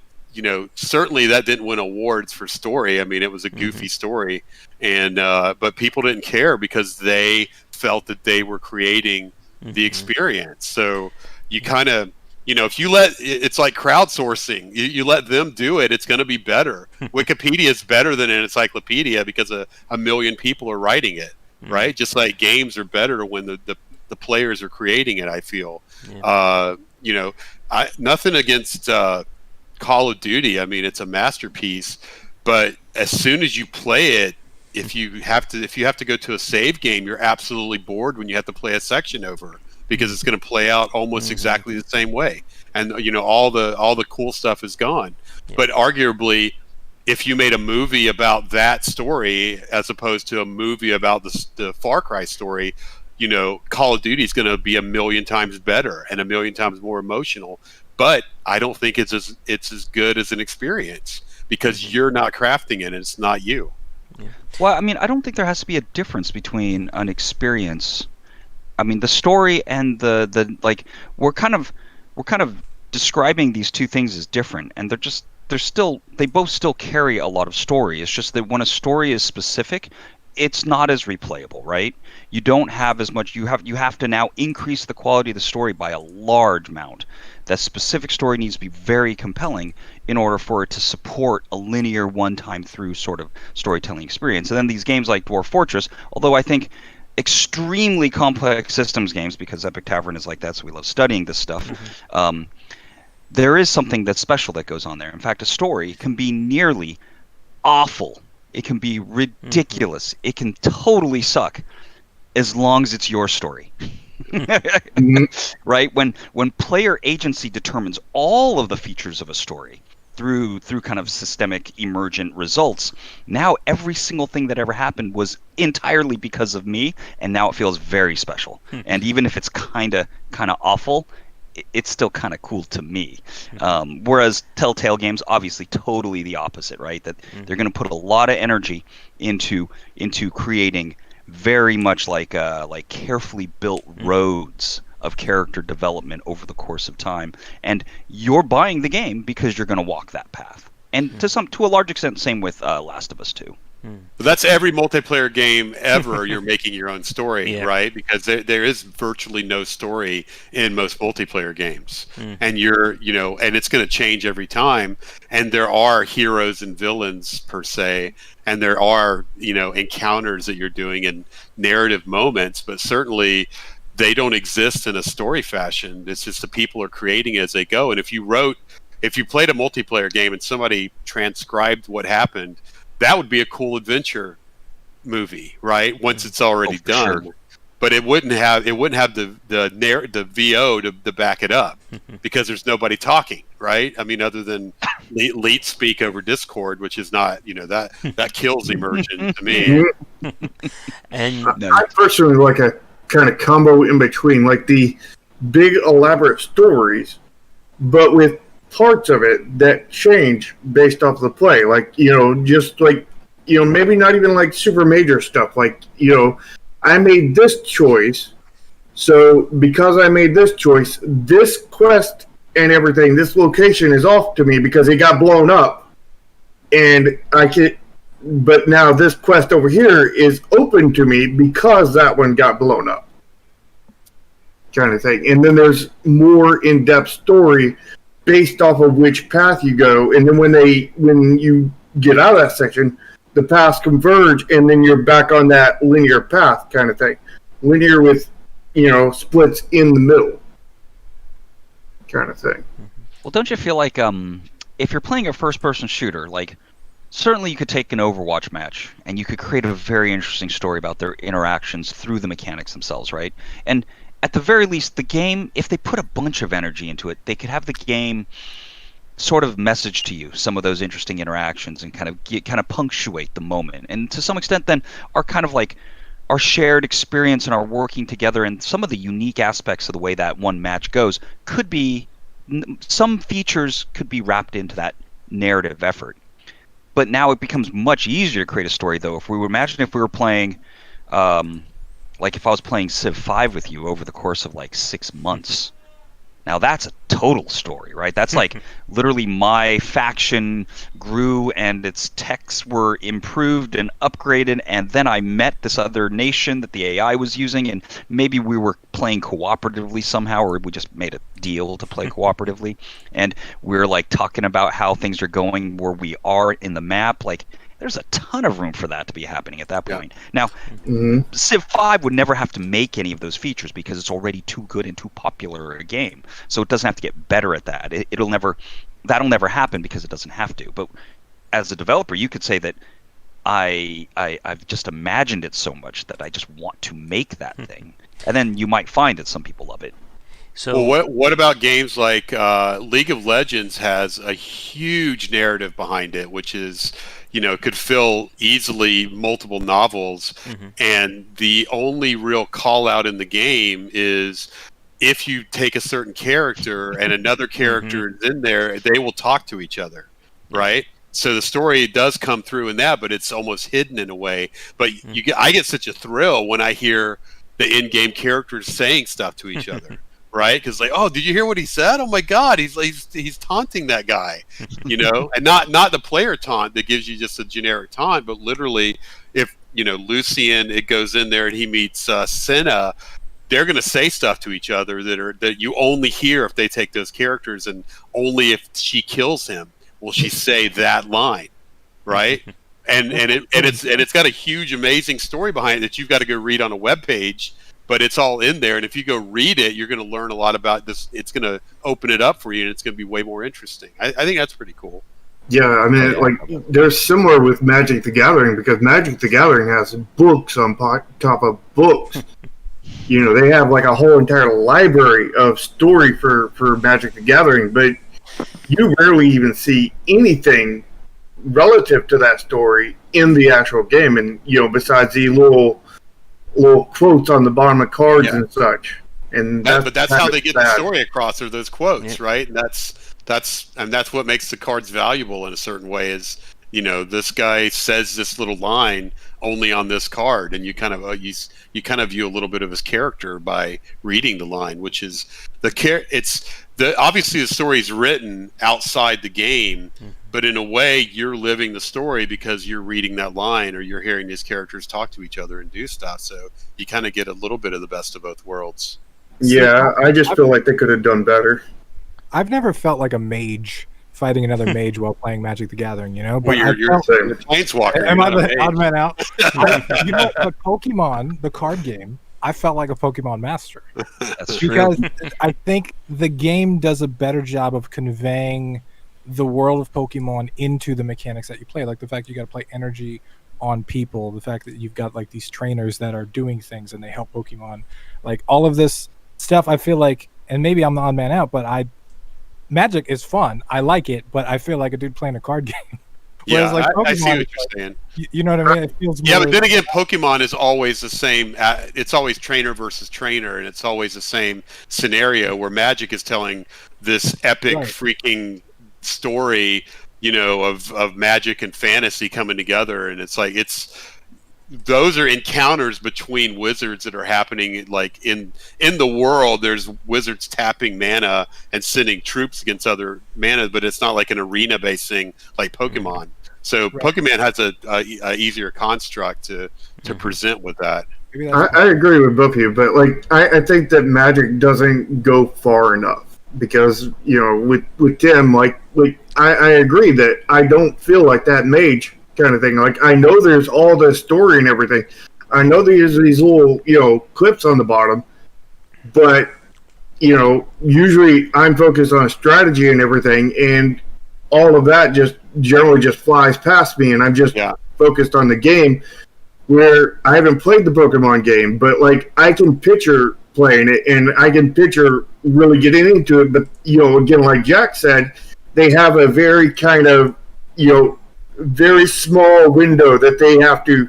certainly that didn't win awards for story. I mean, it was a goofy story, and but people didn't care because they felt that they were creating the experience. So you kind of, if you it's like crowdsourcing. You let them do it, it's going to be better. Wikipedia is better than an encyclopedia because a million people are writing it, right? Just like games are better when the players are creating it, I feel. Yeah. Nothing against Call of Duty. I mean, it's a masterpiece, but as soon as you play it, if you have to go to a save game, you're absolutely bored when you have to play a section over, because it's going to play out almost exactly the same way, and all the cool stuff is gone. Yeah. But arguably, if you made a movie about that story as opposed to a movie about the Far Cry story, Call of Duty is going to be a million times better and a million times more emotional. But I don't think it's as good as an experience because you're not crafting it and it's not you. Yeah. Well, I mean, I don't think there has to be a difference between an experience. I mean, the story and the like, we're kind of describing these two things as different, and they both still carry a lot of story. It's just that when a story is specific, it's not as replayable, right? You don't have as much. You have to now increase the quality of the story by a large amount. That specific story needs to be very compelling in order for it to support a linear one-time through sort of storytelling experience. And then these games like Dwarf Fortress, although I think extremely complex systems games, because Epic Tavern is like that, so we love studying this stuff, there is something that's special that goes on there. In fact, a story can be nearly awful. It can be ridiculous. It can totally suck as long as it's your story. Right? When player agency determines all of the features of a story through kind of systemic emergent results, now every single thing that ever happened was entirely because of me, and now it feels very special. And even if it's kind of awful, it's still kind of cool to me. Whereas Telltale games, obviously totally the opposite, right? That they're going to put a lot of energy into creating very much like carefully built roads of character development over the course of time, and you're buying the game because you're going to walk that path. And to a large extent, same with Last of Us 2. But that's every multiplayer game ever. You're making your own story, Yeah. right? Because there is virtually no story in most multiplayer games, and and it's going to change every time. And there are heroes and villains per se, and there are encounters that you're doing and narrative moments, but certainly they don't exist in a story fashion. It's just the people are creating it as they go. And if you played a multiplayer game and somebody transcribed what happened, that would be a cool adventure movie, right? Once it's already done. Sure. But it wouldn't have the VO to back it up because there's nobody talking, right? I mean, other than leet speak over Discord, which is not, that kills immersion to me. And I personally like a kind of combo in between, like the big elaborate stories, but with parts of it that change based off the play, like just like maybe not even like super major stuff, like I made this choice, so because I made this choice, this quest and everything, this location is off to me because it got blown up, and but now this quest over here is open to me because that one got blown up, kind of thing. And then there's more in-depth story based off of which path you go, and then when you get out of that section, the paths converge, and then you're back on that linear path, kind of thing. Linear with splits in the middle, kind of thing. Well, don't you feel like if you're playing a first-person shooter, like certainly you could take an Overwatch match and you could create a very interesting story about their interactions through the mechanics themselves, right? And at the very least, the game, if they put a bunch of energy into it, they could have the game sort of message to you some of those interesting interactions and kind of punctuate the moment. And to some extent, then our kind of like our shared experience and our working together and some of the unique aspects of the way that one match goes could be, some features could be wrapped into that narrative effort. But now it becomes much easier to create a story, though. If we were playing, like if I was playing Civ 5 with you over the course of like 6 months, Now that's a total story, right? That's like literally my faction grew and its techs were improved and upgraded, and then I met this other nation that the AI was using, and maybe we were playing cooperatively somehow, or we just made a deal to play cooperatively, and we're like talking about how things are going where we are in the map. Like, there's a ton of room for that to be happening at that point. Now, Civ 5 would never have to make any of those features because it's already too good and too popular a game. So it doesn't have to get better at that. That'll never happen because it doesn't have to. But as a developer, you could say that I've just imagined it so much that I just want to make that thing. And then you might find that some people love it. So what about games like League of Legends has a huge narrative behind it, which is, could fill easily multiple novels, and the only real call out in the game is if you take a certain character and another character is in there, they will talk to each other, right? So the story does come through in that, but it's almost hidden in a way. But I get such a thrill when I hear the in-game characters saying stuff to each other. Right, because oh, did you hear what he said? Oh my God, he's taunting that guy, and not the player taunt that gives you just a generic taunt, but literally, if Lucian, it goes in there and he meets Senna, they're going to say stuff to each other that you only hear if they take those characters, and only if she kills him will she say that line, right? And it's got a huge, amazing story behind it that you've got to go read on a webpage. But it's all in there, and if you go read it, you're going to learn a lot about this. It's going to open it up for you, and it's going to be way more interesting. I think that's pretty cool. Yeah, I mean, like, they're similar with Magic the Gathering, because Magic the Gathering has books on top of books. They have like a whole entire library of story for Magic the Gathering, but you rarely even see anything relative to that story in the actual game, and besides the little quotes on the bottom of cards and such, and that's how they get the story across, are those quotes, right? And that's what makes the cards valuable in a certain way. Is this guy says this little line only on this card, and you kind of view a little bit of his character by reading the line, which is obviously the story is written outside the game. But in a way, you're living the story because you're reading that line, or you're hearing these characters talk to each other and do stuff. So you kind of get a little bit of the best of both worlds. Yeah, I just feel like they could have done better. I've never felt like a mage fighting another mage while playing Magic the Gathering, But well, you're the Planeswalker. Am I the odd man out? The Pokemon, the card game, I felt like a Pokemon master. That's true. Because I think the game does a better job of conveying the world of Pokemon into the mechanics that you play, like the fact you got to play energy on people, the fact that you've got like these trainers that are doing things and they help Pokemon, like all of this stuff. I feel like, and maybe I'm the odd man out, but Magic is fun. I like it, but I feel like a dude playing a card game. Whereas, like, Pokemon, I see what you're saying. You know what I mean? It feels more but then again, Pokemon is always the same. It's always trainer versus trainer, and it's always the same scenario where Magic is telling this epic freaking story, of magic and fantasy coming together, and it's like those are encounters between wizards that are happening, like in the world. There's wizards tapping mana and sending troops against other mana, but it's not like an arena based thing like Pokemon. So Pokemon has a easier construct to present with that. I agree with both of you, but like I think that Magic doesn't go far enough. Because with Tim, like I agree that I don't feel like that mage kind of thing. Like, I know there's all the story and everything. I know there's these little clips on the bottom, but usually I'm focused on strategy and everything, and all of that just generally just flies past me, and I'm just focused on the game. Where I haven't played the Pokemon game, but like I can picture playing it, and I can picture really getting into it. But again, like Jack said, they have a very kind of very small window that they have to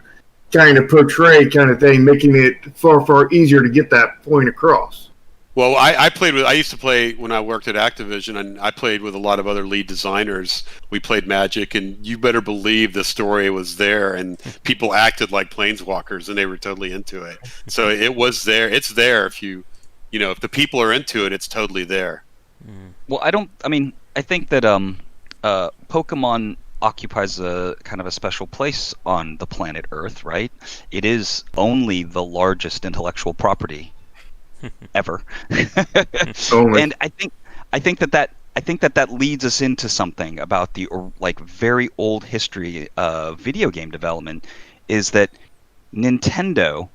kind of portray, kind of thing, making it far easier to get that point across. Well, I used to play when I worked at Activision, and I played with a lot of other lead designers. We played Magic, and you better believe the story was there, and people acted like planeswalkers, and they were totally into it. So it was there. It's there if if the people are into it, it's totally there. Well, I think that Pokemon occupies a kind of a special place on the planet Earth, right? It is only the largest intellectual property ever. Only. And I think that leads us into something about the like very old history of video game development, is that Nintendo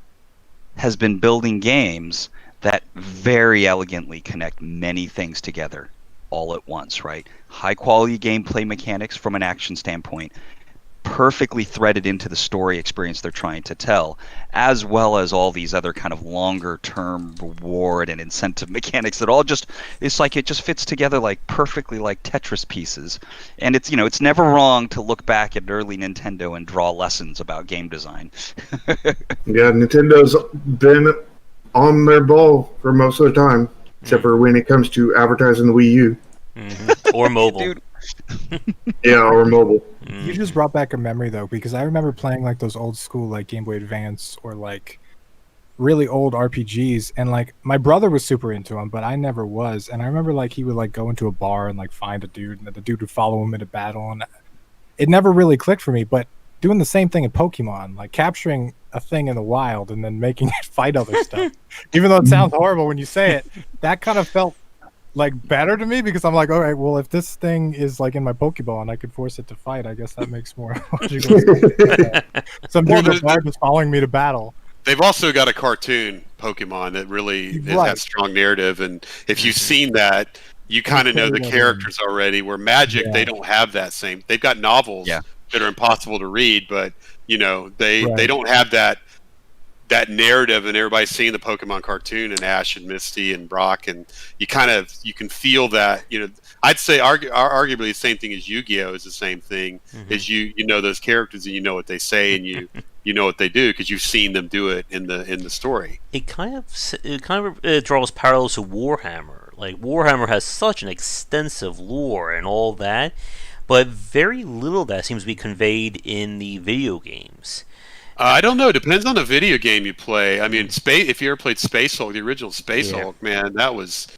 has been building games that very elegantly connect many things together all at once, right? High quality gameplay mechanics from an action standpoint, perfectly threaded into the story experience they're trying to tell, as well as all these other kind of longer term reward and incentive mechanics that all just, it's like it just fits together like perfectly like Tetris pieces. And it's, it's never wrong to look back at early Nintendo and draw lessons about game design. Yeah, Nintendo's been on their ball for most of the time, except for when it comes to advertising the Wii U. Or mobile. Dude. Yeah, or mobile. You just brought back a memory though, because I remember playing like those old school like Game Boy Advance or like really old RPGs, and like my brother was super into them, but I never was. And I remember like he would like go into a bar and like find a dude, and then the dude would follow him into battle, and it never really clicked for me. But doing the same thing in Pokemon, like capturing a thing in the wild and then making it fight other stuff, even though it sounds horrible when you say it, that kind of felt like better to me, because I'm like, all right, well, if this thing is like in my Pokeball and I could force it to fight, I guess that makes more logical sense. Some dude in the bar is following me to battle. They've also got a cartoon Pokemon that really has strong narrative, and if you've seen that, you kind of know the characters already. Where Magic, they don't have that same. They've got novels that are impossible to read, but they don't have that narrative, and everybody's seeing the Pokemon cartoon and Ash and Misty and Brock, and you can feel that. I'd say arguably the same thing as Yu-Gi-Oh is the same thing. Is you know those characters and you know what they say and you know what they do because you've seen them do it in the story. It kind of draws parallels to Warhammer. Like Warhammer has such an extensive lore and all that, but very little of that seems to be conveyed in the video games. I don't know. It depends on the video game you play. I mean, if you ever played Space Hulk, the original Space Hulk, man, that was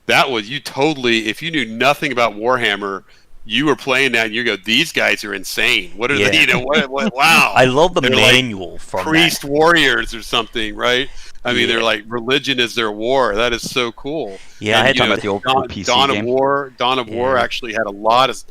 you totally. If you knew nothing about Warhammer, you were playing that and you go, "These guys are insane. What are they? What? Wow!" I love the They're manual like from priest that. warriors or something, right? I mean, they're like religion is their war. That is so cool. Yeah, I had talking about the old PC game. Dawn of War actually had a lot of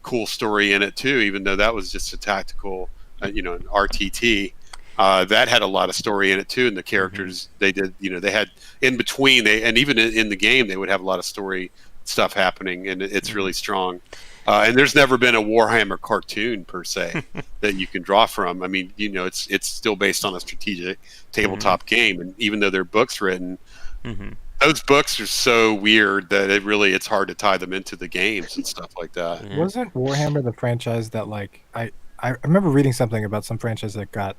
cool story in it too, even though that was just a tactical. An RTT that had a lot of story in it too, and the characters they did, they had in between and even in the game they would have a lot of story stuff happening, and it's really strong. And there's never been a Warhammer cartoon per se that you can draw from. I mean, it's still based on a strategic tabletop game, and even though there are books written, those books are so weird that it's hard to tie them into the games and stuff like that. Wasn't Warhammer the franchise that like I remember reading something about some franchise that got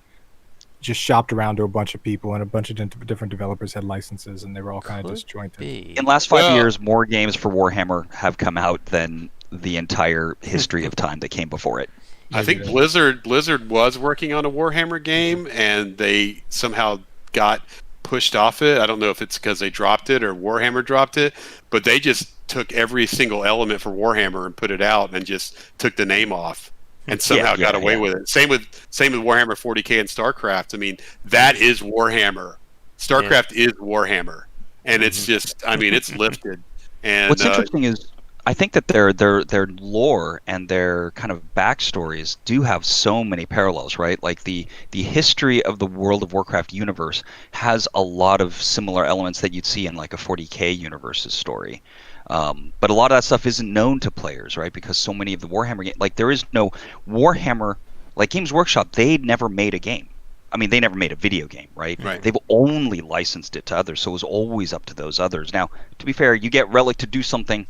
just shopped around to a bunch of people, and a bunch of different developers had licenses, and they were all kind of disjointed. In the last 5 years, more games for Warhammer have come out than the entire history of time that came before it. I think Blizzard was working on a Warhammer game, and they somehow got pushed off it. I don't know if it's because they dropped it or Warhammer dropped it, but they just took every single element for Warhammer and put it out and just took the name off. And somehow got away with it. Same with Warhammer 40K and StarCraft. I mean, that is Warhammer. StarCraft is Warhammer, and it's just, I mean, it's lifted. And what's interesting is, I think that their lore and their kind of backstories do have so many parallels, right? Like the history of the World of Warcraft universe has a lot of similar elements that you'd see in like a 40K universe's story. But a lot of that stuff isn't known to players, right? Because so many of the Warhammer games, like there is no Warhammer, like Games Workshop, they never made a game. I mean, they never made a video game, right? They've only licensed it to others, so it was always up to those others. Now, to be fair, you get Relic to do something,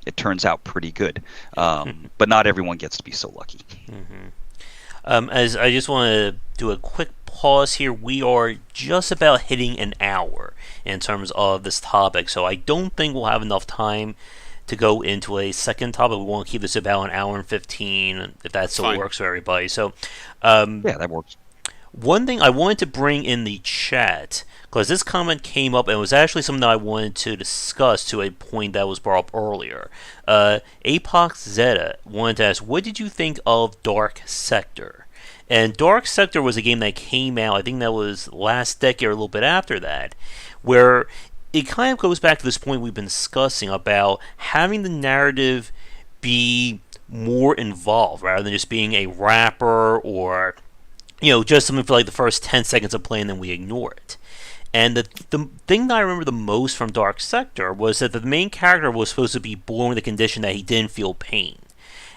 it turns out pretty good. But not everyone gets to be so lucky. As I just want to do a quick pause here, we are just about hitting an hour in terms of this topic, so I don't think we'll have enough time to go into a second topic. We want to keep this about an hour and 15, if that still works for everybody. So, yeah, that works. one thing I wanted to bring in the chat, because this comment came up and it was actually something that I wanted to discuss to a point that was brought up earlier. Apox Zeta wanted to ask, what did you think of Dark Sector? And Dark Sector was a game that came out, I think that was last decade or a little bit after that, where it kind of goes back to this point we've been discussing about having the narrative be more involved rather than just being a wrapper or just something for like the first 10 seconds of play and then we ignore it. And the thing that I remember the most from Dark Sector was that the main character was supposed to be born with a condition that he didn't feel pain.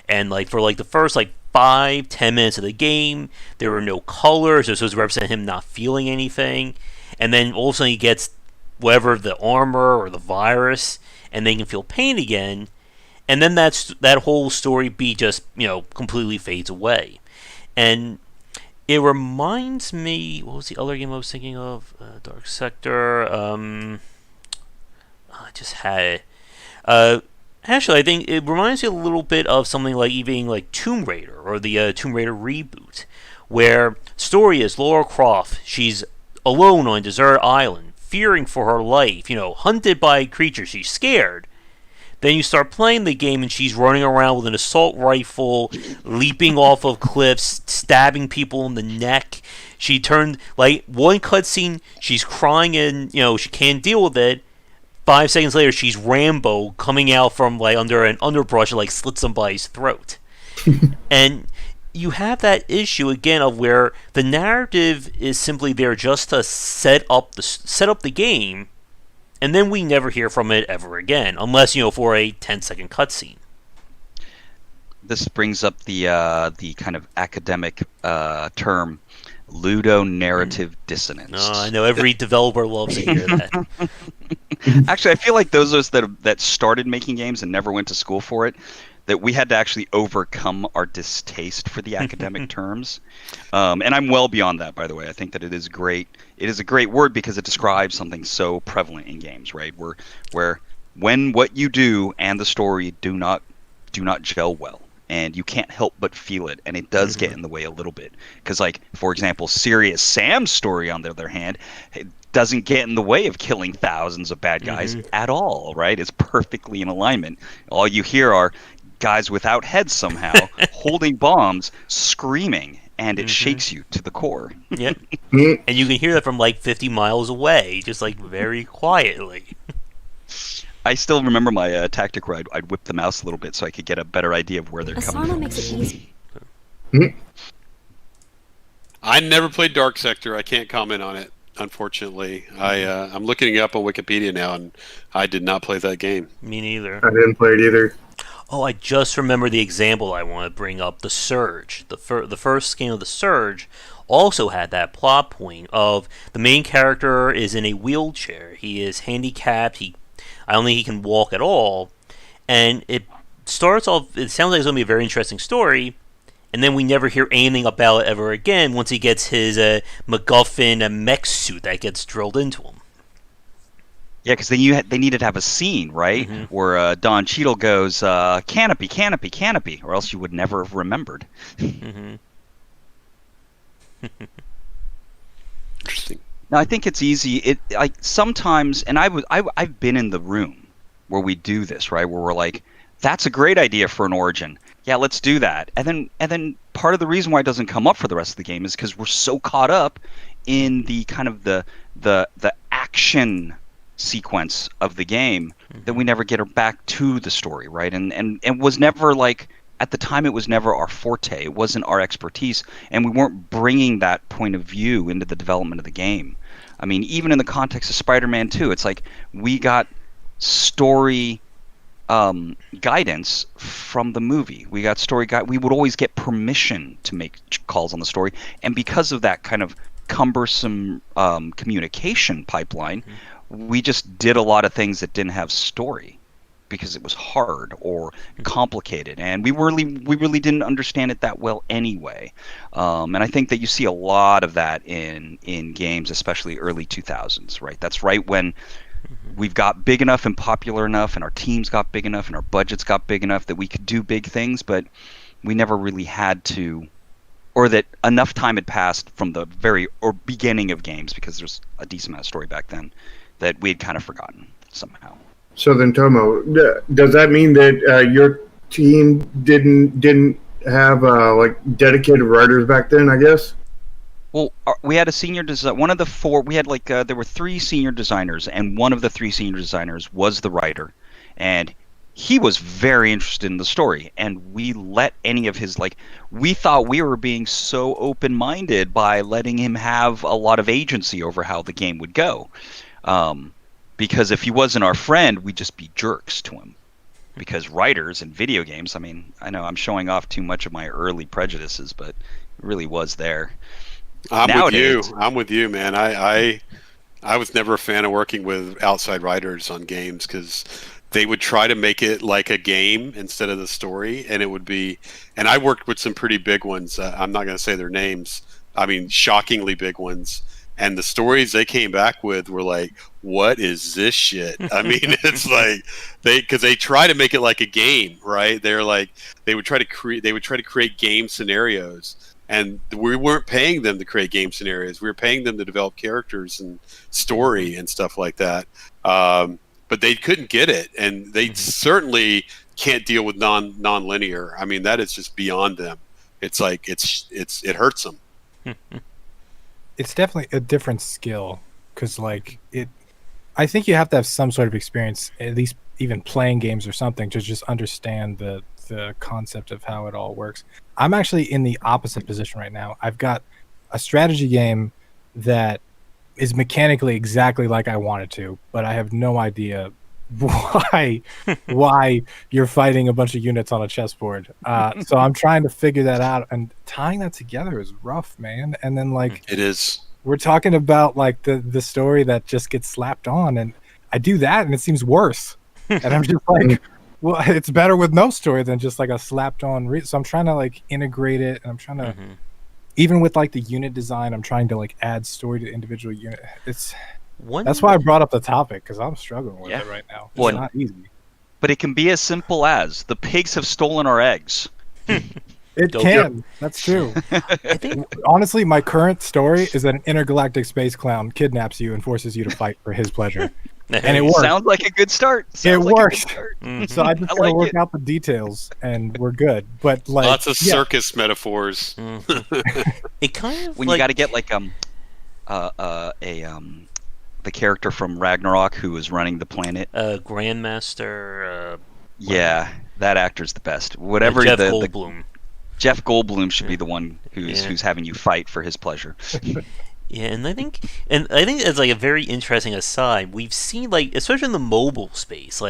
And like for like the first like 5-10 minutes of the game, there were no colors. It was supposed to represent him not feeling anything. And then all of a sudden he gets whatever, the armor or the virus, and then he can feel pain again. And then that whole story beat just, completely fades away. And it reminds me, what was the other game I was thinking of? Dark Sector. I just had it. Actually, I think it reminds me a little bit of something like even like Tomb Raider or the Tomb Raider reboot, where story is Lara Croft. She's alone on a desert island, fearing for her life. Hunted by creatures. She's scared. Then you start playing the game and she's running around with an assault rifle, leaping off of cliffs, stabbing people in the neck. She turned, like, one cutscene, she's crying and, she can't deal with it. 5 seconds later, she's Rambo coming out from, like, under an underbrush and, like, slit somebody's throat. And you have that issue, again, of where the narrative is simply there just to set up the game. And then we never hear from it ever again, unless, for a 10-second cutscene. This brings up the kind of academic term, ludonarrative dissonance. I know every developer loves to hear that. Actually, I feel like those of us that started making games and never went to school for it, that we had to actually overcome our distaste for the academic terms. And I'm well beyond that, by the way. I think that it is great. It is a great word because it describes something so prevalent in games, right? Where when what you do and the story do not gel well, and you can't help but feel it, and it does get in the way a little bit. Because, like, for example, Serious Sam's story, on the other hand, it doesn't get in the way of killing thousands of bad guys at all, right? It's perfectly in alignment. All you hear are guys without heads somehow holding bombs, screaming, and it shakes you to the core. Yep. And you can hear that from like 50 miles away, just like very quietly. I still remember my tactic where I'd whip the mouse a little bit so I could get a better idea of where they're coming from. Makes it easy. I never played Dark Sector. I can't comment on it, unfortunately. I'm looking it up on Wikipedia now, and I did not play that game. Me neither. I didn't play it either. Oh, I just remember the example I want to bring up. The Surge. The first game of The Surge also had that plot point of the main character is in a wheelchair. He is handicapped. I don't think he can walk at all. And it starts off, it sounds like it's going to be a very interesting story, and then we never hear anything about it ever again once he gets his MacGuffin mech suit that gets drilled into him. Yeah, because they needed to have a scene, right, where Don Cheadle goes, canopy, canopy, canopy, or else you would never have remembered. Interesting. Now, I think it's easy. Sometimes, and I've been in the room where we do this, right, where we're like, that's a great idea for an origin. Yeah, let's do that. And then part of the reason why it doesn't come up for the rest of the game is because we're so caught up in the kind of the action sequence of the game that we never get back to the story, right? And was never, like, at the time, it was never our forte. It wasn't our expertise, and we weren't bringing that point of view into the development of the game. I mean, even in the context of Spider-Man 2, it's like we got story guidance from the movie. We got story guide. We would always get permission to make calls on the story, and because of that kind of cumbersome communication pipeline, we just did a lot of things that didn't have story because it was hard or complicated, and we really didn't understand it that well anyway. And I think that you see a lot of that in games, especially early 2000s, right? That's right when we've got big enough and popular enough, and our teams got big enough, and our budgets got big enough that we could do big things, but we never really had to or that enough time had passed from the very or beginning of games, because there's a decent amount of story back then, that we had kind of forgotten somehow. So then, Tomo, does that mean that your team didn't have like dedicated writers back then? I guess. Well, we had a senior design. One of the four, we had there were 3 senior designers, and one of the 3 senior designers was the writer, and he was very interested in the story. And we let any of his we thought we were being so open-minded by letting him have a lot of agency over how the game would go, because if he wasn't our friend, we'd just be jerks to him. Because writers in video games, I mean, I know I'm showing off too much of my early prejudices, but it really was there. Nowadays, I'm with you, man. I was never a fan of working with outside writers on games, because they would try to make it like a game instead of the story, and it would be. And I worked with some pretty big ones. I'm not going to say their names. I mean, shockingly big ones. And the stories they came back with were like, "What is this shit?" I mean, it's like because they try to make it like a game, right? They're like they would try to create game scenarios. And we weren't paying them to create game scenarios. We were paying them to develop characters and story and stuff like that. But they couldn't get it, and they certainly can't deal with non-linear. I mean, that is just beyond them. It's like it hurts them. It's definitely a different skill, because I think you have to have some sort of experience, at least even playing games or something, to just understand the concept of how it all works. I'm actually in the opposite position right now. I've got a strategy game that is mechanically exactly like I want it to, but I have no idea why you're fighting a bunch of units on a chessboard. So I'm trying to figure that out, and tying that together is rough, man. And then it is. We're talking about the story that just gets slapped on, and I do that and it seems worse. And I'm just like, well, it's better with no story than just a slapped on. So I'm trying to integrate it, and I'm trying to, even with the unit design, I'm trying to add story to individual unit. That's why I brought up the topic, because I'm struggling with it right now. It's not easy. But it can be as simple as the pigs have stolen our eggs. It can. That's true. I think, honestly, my current story is that an intergalactic space clown kidnaps you and forces you to fight for his pleasure. And it works. Sounds like a good start. It works. So I just gotta work out the details, and we're good. But lots of circus metaphors. It kind of when you got to get the character from Ragnarok who was running the planet, Grandmaster. Yeah, that actor's the best. Whatever Jeff Goldblum. Jeff Goldblum should be the one who's having you fight for his pleasure. Yeah, and I think it's a very interesting aside. We've seen especially in the mobile space,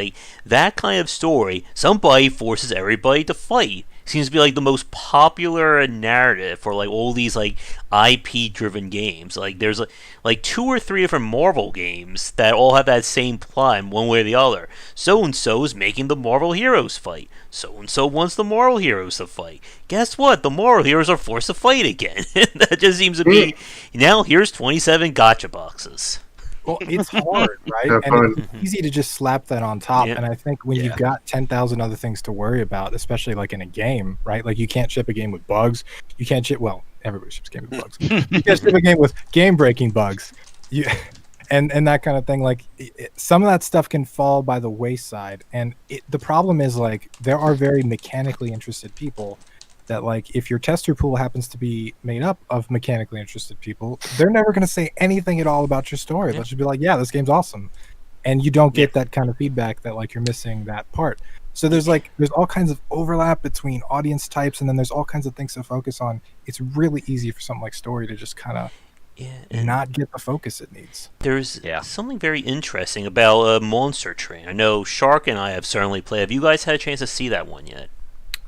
that kind of story. Somebody forces everybody to fight. Seems to be the most popular narrative for all these IP driven games. There's 2 or 3 different Marvel games that all have that same plot in one way or the other. So and so is making the Marvel heroes fight. So and so wants the Marvel heroes to fight. Guess what? The Marvel heroes are forced to fight again. That just seems to be now. Here's 27 gotcha boxes. Well, it's hard, right? And it's easy to just slap that on top. And I think when you've got 10,000 other things to worry about, especially in a game, right? You can't ship a game with bugs. You can't ship. Well, everybody ships a game with bugs. You can't ship a game with game-breaking bugs. And that kind of thing. Some of that stuff can fall by the wayside. And the problem is there are very mechanically interested people that if your tester pool happens to be made up of mechanically interested people, they're never going to say anything at all about your story. They'll just be like, yeah, this game's awesome. And you don't get that kind of feedback that you're missing that part. So there's all kinds of overlap between audience types, and then there's all kinds of things to focus on. It's really easy for something like story to just kind of not get the focus it needs. There's something very interesting about Monster Train. I know Shark and I have certainly played. Have you guys had a chance to see that one yet?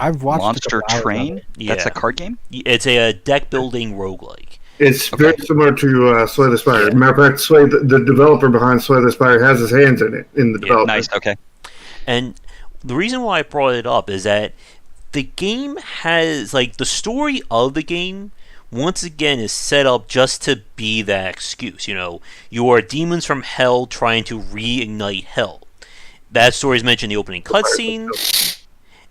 I've watched Monster Train? That's a card game? It's a deck-building roguelike. It's very similar to Slay the Spire. Matter of fact, the developer behind Slay the Spire has his hands in it, in the development. Nice, okay. And the reason why I brought it up is that the game has, the story of the game, once again, is set up just to be that excuse. You are demons from hell trying to reignite hell. That story is mentioned in the opening cutscene.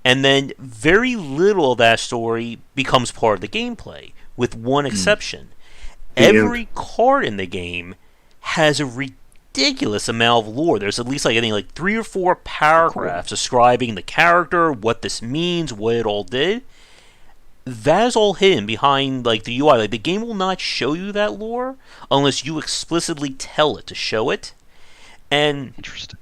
and then very little of that story becomes part of the gameplay, with one exception. Every card in the game has a ridiculous amount of lore. There's at least I think like 3 or 4 paragraphs describing the character, what this means, what it all did. That is all hidden behind like the UI. Like the game will not show you that lore unless you explicitly tell it to show it. And Interesting.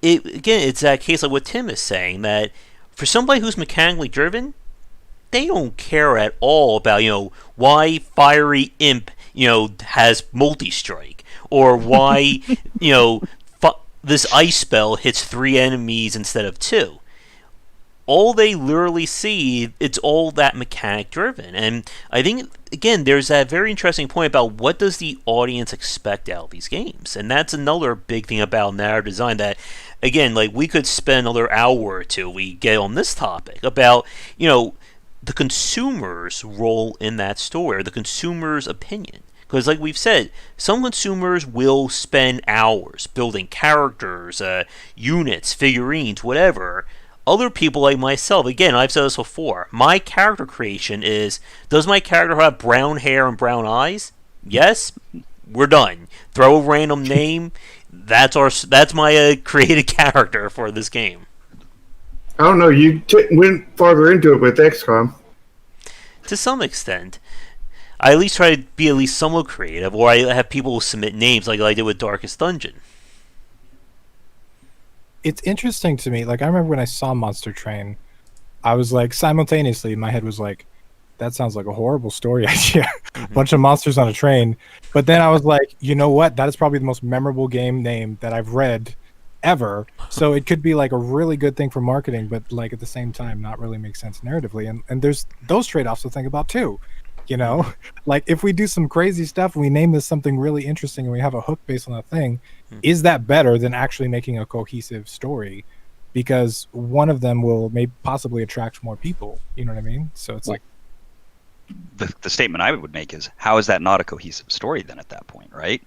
It's that case like what Tim is saying, that for somebody who's mechanically driven, they don't care at all about, why Fiery Imp, has multi-strike, or why, this ice spell hits 3 enemies instead of 2. All they literally see, it's all that mechanic driven. And I think, again, there's that very interesting point about what does the audience expect out of these games. And that's another big thing about narrative design that, again, like we could spend another hour or two we get on this topic about, the consumer's role in that story, or the consumer's opinion. Because like we've said, some consumers will spend hours building characters, units, figurines, whatever. Other people like myself, again, I've said this before, my character creation is, does my character have brown hair and brown eyes? Yes, we're done. Throw a random name, that's my created character for this game. I don't know, you went farther into it with XCOM. To some extent. I at least try to be at least somewhat creative, or I have people submit names like I did with Darkest Dungeon. It's interesting to me. Like, I remember when I saw Monster Train, I was like, simultaneously, my head was like, that sounds like a horrible story idea. Bunch of monsters on a train. But then I was like, you know what? That is probably the most memorable game name that I've read ever. So it could be like a really good thing for marketing, but like at the same time, not really make sense narratively. And there's those trade-offs to think about too. Like if we do some crazy stuff and we name this something really interesting and we have a hook based on that thing, is that better than actually making a cohesive story? Because one of them may possibly attract more people. You know what I mean? So it's like the statement I would make is, how is that not a cohesive story then at that point, right?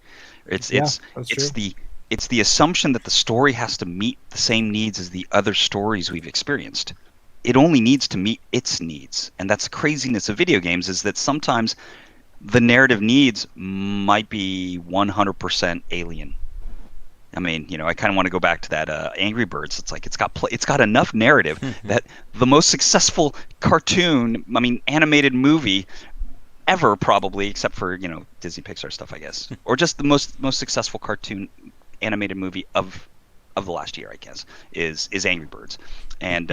It's the assumption that the story has to meet the same needs as the other stories we've experienced. It only needs to meet its needs. And that's the craziness of video games, is that sometimes the narrative needs might be 100% alien. I mean, I kind of want to go back to that Angry Birds. It's like it's got enough narrative that the most successful cartoon, animated movie ever, probably, except for Disney Pixar stuff, I guess, or just the most successful cartoon animated movie of the last year, I guess, is Angry Birds. And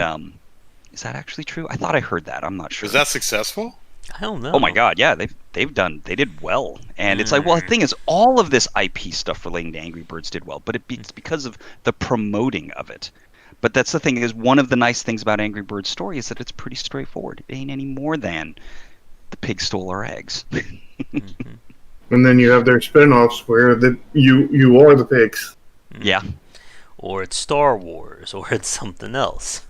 is that actually true? I thought I heard that. I'm not sure. Is that successful? I don't know. Oh my God, yeah, they did well. And it's like, well, the thing is, all of this IP stuff relating to Angry Birds did well, but it's because of the promoting of it. But that's the thing, is one of the nice things about Angry Birds' story is that it's pretty straightforward. It ain't any more than the pig stole our eggs. And then you have their spin-offs where you are the pigs. Yeah. Or it's Star Wars, or it's something else.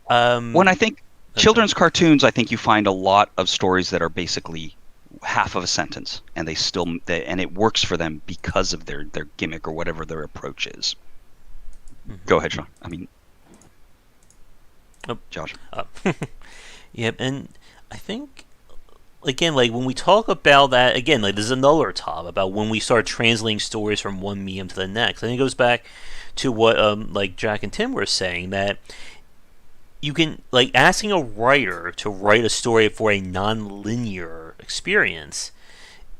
When I think children's cartoons, I think you find a lot of stories that are basically half of a sentence, and and it works for them because of their gimmick or whatever their approach is. Go ahead, Sean. Josh. Yep, and I think, again, like when we talk about that, again, like there's another topic about when we start translating stories from one medium to the next. I think it goes back to what like Jack and Tim were saying, that you can, like, asking a writer to write a story for a non-linear experience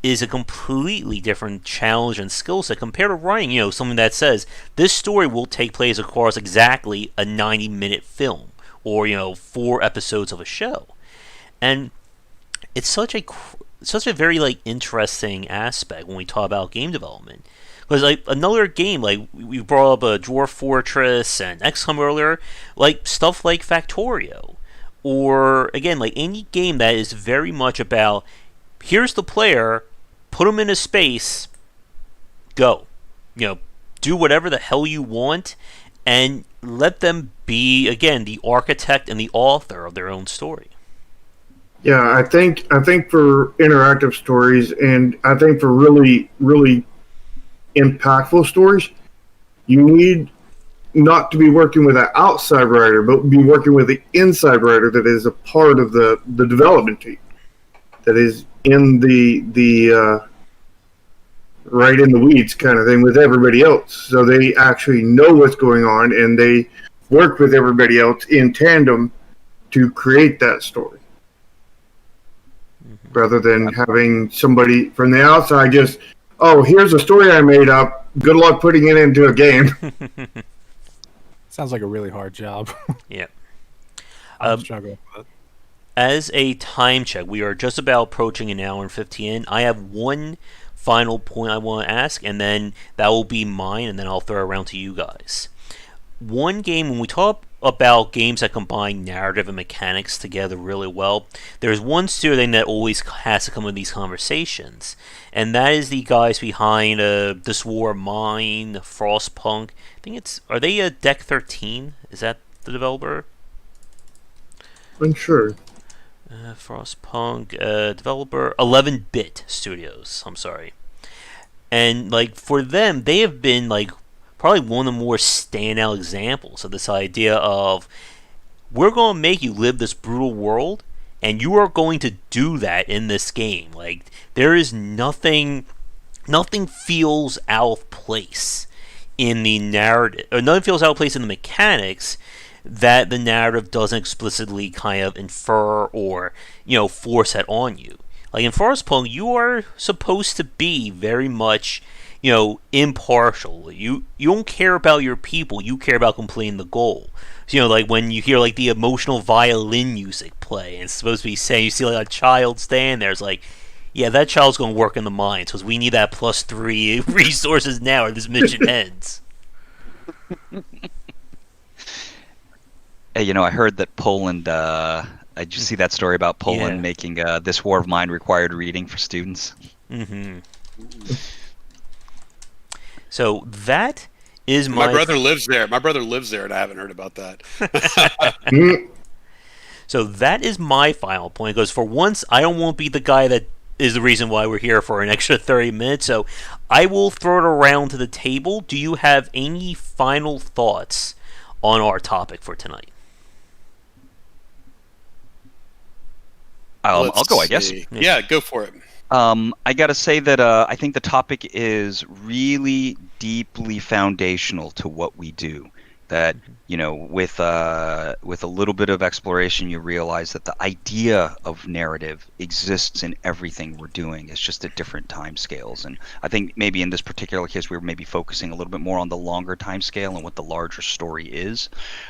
is a completely different challenge and skill set compared to writing, something that says this story will take place across exactly a 90-minute film, or 4 episodes of a show. And it's such a very like interesting aspect when we talk about game development. Because like another game, like we brought up a Dwarf Fortress and XCOM earlier, like stuff like Factorio, or again like any game that is very much about, here's the player, put them in a space, go, do whatever the hell you want, and let them be, again, the architect and the author of their own story. Yeah, I think for interactive stories, and I think for really, really impactful stories, you need not to be working with an outside writer, but be working with the inside writer that is a part of the development team, that is in the right in the weeds kind of thing with everybody else. So they actually know what's going on, and they work with everybody else in tandem to create that story. Rather than having somebody from the outside just, oh, here's a story I made up. Good luck putting it into a game. Sounds like a really hard job. Yeah. I'm struggling with it. As a time check, we are just about approaching an hour and 15. I have one final point I want to ask, and then that will be mine, and then I'll throw it around to you guys. One game, when we talk about games that combine narrative and mechanics together really well, there's one studio that always has to come in these conversations, and that is the guys behind This War of Mine, Frostpunk. I think are they Deck 13? Is that the developer? I'm sure. Frostpunk, developer 11-Bit Studios. I'm sorry. And like for them, they have been like probably one of the more standout examples of this idea of, we're going to make you live this brutal world, and you are going to do that in this game. Like, there is nothing feels out of place in the narrative, or nothing feels out of place in the mechanics that the narrative doesn't explicitly kind of infer or, force that on you. Like in Frostpunk, you are supposed to be very much, impartial. You don't care about your people, you care about completing the goal. So, like when you hear like the emotional violin music play, and it's supposed to be saying, you see like a child stand there, it's like, yeah, that child's going to work in the mines, because we need that +3 resources now or this mission ends. Hey, I heard that Poland, did you see that story about Poland making This War of Mine required reading for students? Mm-hmm. So that is my brother lives there. My brother lives there, and I haven't heard about that. So that is my final point, because for once, I don't want to be the guy that is the reason why we're here for an extra 30 minutes, so I will throw it around to the table. Do you have any final thoughts on our topic for tonight? I'll go, I guess. Yeah, go for it. I gotta say that I think the topic is really deeply foundational to what we do. That with a little bit of exploration, you realize that the idea of narrative exists in everything we're doing. It's just at different time scales. And I think maybe in this particular case, we were maybe focusing a little bit more on the longer time scale and what the larger story is.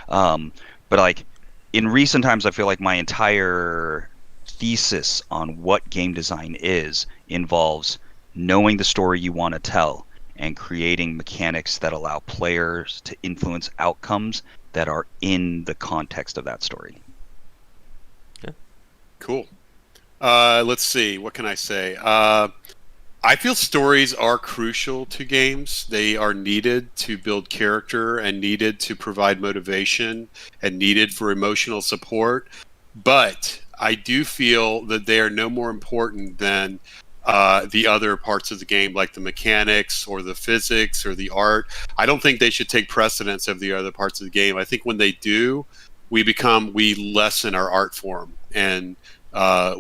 But like in recent times, I feel like my entire thesis on what game design is involves knowing the story you want to tell and creating mechanics that allow players to influence outcomes that are in the context of that story. Yeah. Cool. Let's see. What can I say? I feel stories are crucial to games. They are needed to build character and needed to provide motivation and needed for emotional support. But I do feel that they are no more important than the other parts of the game, like the mechanics or the physics or the art. I don't think they should take precedence of the other parts of the game. I think when they do, we lessen our art form, and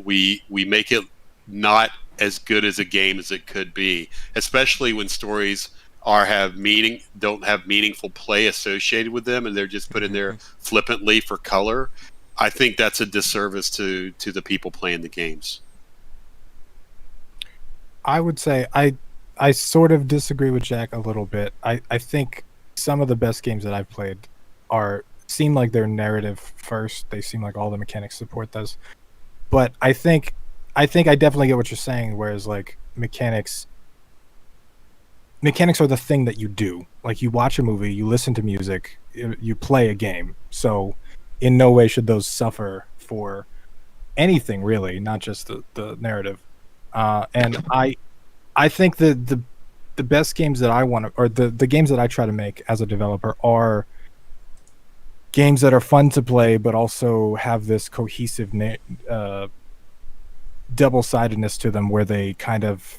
we make it not as good as a game as it could be, especially when stories don't have meaningful play associated with them, and they're just put in there flippantly for color. I think that's a disservice to the people playing the games. I would say I sort of disagree with Jack a little bit. I think some of the best games that I've played seem like they're narrative first. They seem like all the mechanics support those. But I think I definitely get what you're saying, whereas like mechanics are the thing that you do. Like you watch a movie, you listen to music, you play a game. So in no way should those suffer for anything really, not just the narrative. And I think that the best games that I want to, or the games that I try to make as a developer are games that are fun to play, but also have this cohesive double-sidedness to them, where they kind of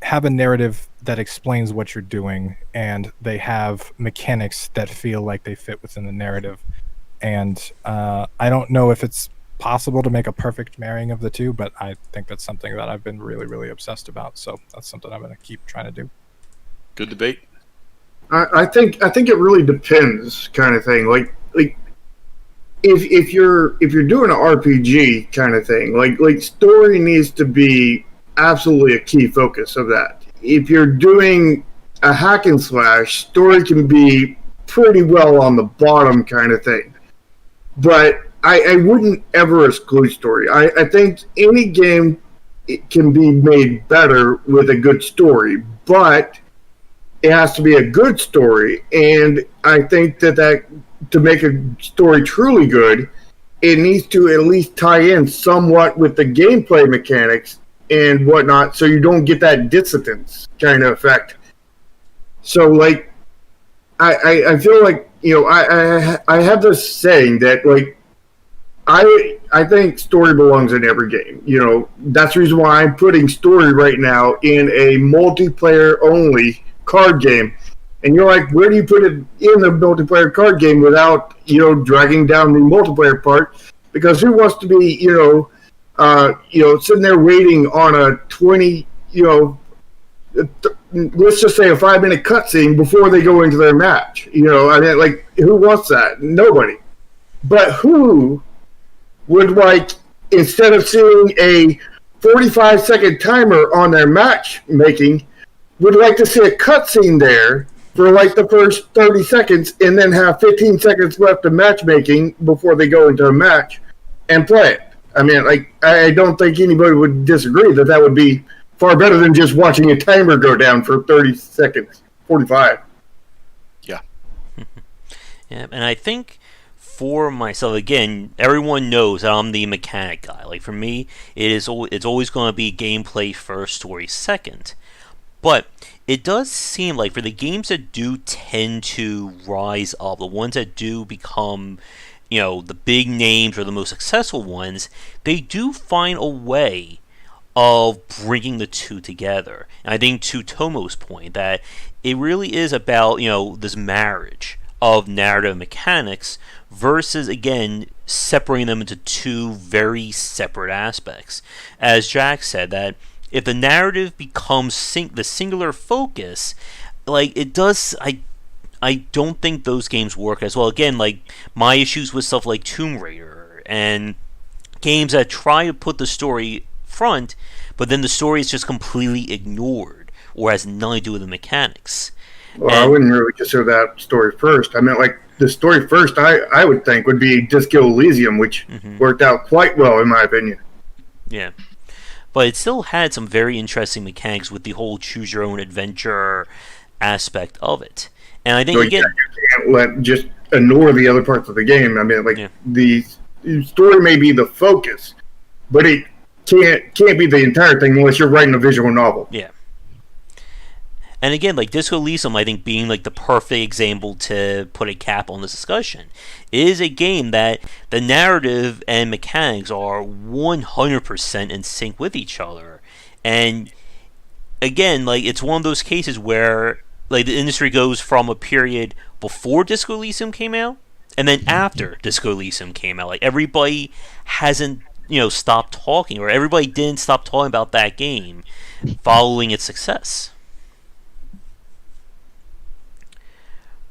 have a narrative that explains what you're doing, and they have mechanics that feel like they fit within the narrative. And I don't know if it's possible to make a perfect marrying of the two, but I think that's something that I've been really, really obsessed about. So that's something I'm going to keep trying to do. Good debate. I think it really depends, kind of thing. Like if you're doing an RPG kind of thing, like story needs to be absolutely a key focus of that. If you're doing a hack and slash, story can be pretty well on the bottom kind of thing. But I wouldn't ever exclude story. I think any game can be made better with a good story, but it has to be a good story. And I think that to make a story truly good, it needs to at least tie in somewhat with the gameplay mechanics and whatnot, so you don't get that dissonance kind of effect. So, like, I feel like, I have this saying that, like, I think story belongs in every game. That's the reason why I'm putting story right now in a multiplayer only card game. And you're like, where do you put it in the multiplayer card game without, dragging down the multiplayer part? Because who wants to be, sitting there waiting on a 20, let's just say a 5-minute cutscene before they go into their match. Like, who wants that? Nobody. But who would, like, instead of seeing a 45-second timer on their matchmaking, would like to see a cutscene there for, like, the first 30 seconds and then have 15 seconds left of matchmaking before they go into a match and play it. I mean, like, I don't think anybody would disagree that would be far better than just watching a timer go down for 30 seconds, 45. Yeah. Yeah, and I think for myself, again, everyone knows I'm the mechanic guy. Like, for me, it's always going to be gameplay first, story second. But it does seem like for the games that do tend to rise up, the ones that do become, the big names or the most successful ones, they do find a way of bringing the two together. And I think to Tomo's point, that it really is about, this marriage of narrative mechanics versus, again, separating them into two very separate aspects. As Jack said, that if the narrative becomes the singular focus, like, it does, I don't think those games work as well. Again, like, my issues with stuff like Tomb Raider and games that try to put the story front, but then the story is just completely ignored or has nothing to do with the mechanics. Well, I wouldn't really consider that story first. I mean, like, the story first, I would think, would be Disco Elysium, which worked out quite well, in my opinion. Yeah. But it still had some very interesting mechanics with the whole choose-your-own-adventure aspect of it. And I think, So, again... you can't just ignore the other parts of the game. I mean, like, the story may be the focus, but it can't be the entire thing unless you're writing a visual novel. Yeah. And again, like, Disco Elysium, I think, being like the perfect example to put a cap on this discussion, is a game that the narrative and mechanics are 100% in sync with each other. And again, like, it's one of those cases where, like, the industry goes from a period before Disco Elysium came out and then after Disco Elysium came out. Like, everybody hasn't, stopped talking, or everybody didn't stop talking about that game following its success.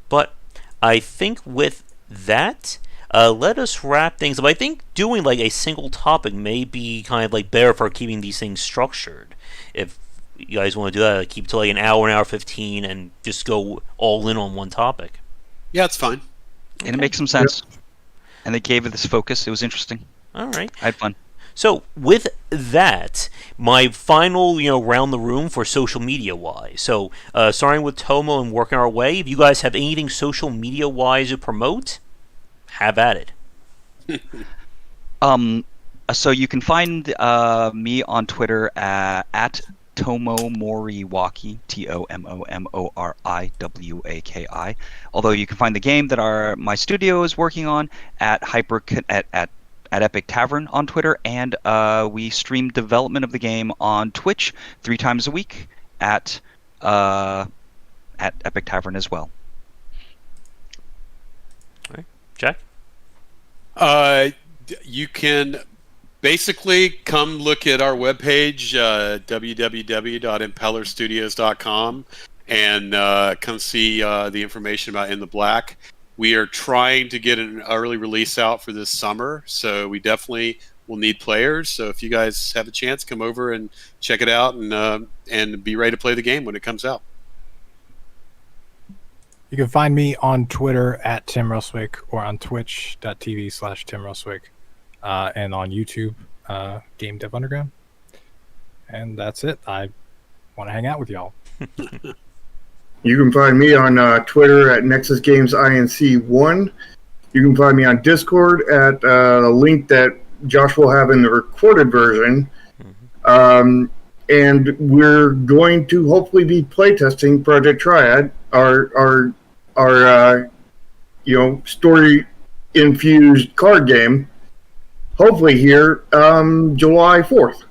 But I think with that, let us wrap things up. I think doing, like, a single topic may be kind of, like, better for keeping these things structured. If you guys want to do that, like, keep it to like an hour 15, and just go all in on one topic. Yeah, it's fine. And it makes some sense. Yep. And they gave it this focus. It was interesting. All right. I had fun. So, with that, my final, round the room for social media-wise. So, starting with Tomo and working our way, if you guys have anything social media-wise to promote, have at it. So you can find me on Twitter at Tomo Moriwaki, TOMOMORIWAKI. Although you can find the game that my studio is working on at Epic Tavern on Twitter, and we stream development of the game on Twitch 3 times a week. at Epic Tavern as well. All right. Jack? You can basically come look at our webpage, www.impellerstudios.com, and come see the information about In the Black. We are trying to get an early release out for this summer, so we definitely will need players. So if you guys have a chance, come over and check it out, and be ready to play the game when it comes out. You can find me on Twitter at Tim Roswick or on twitch.tv/Tim Roswick, and on YouTube, Gamedev Underground. And that's it. I want to hang out with y'all. You can find me on Twitter at Nexus Games INC1. You can find me on Discord at a link that Josh will have in the recorded version. And we're going to hopefully be playtesting Project Triad, our story infused card game. Hopefully here July 4th.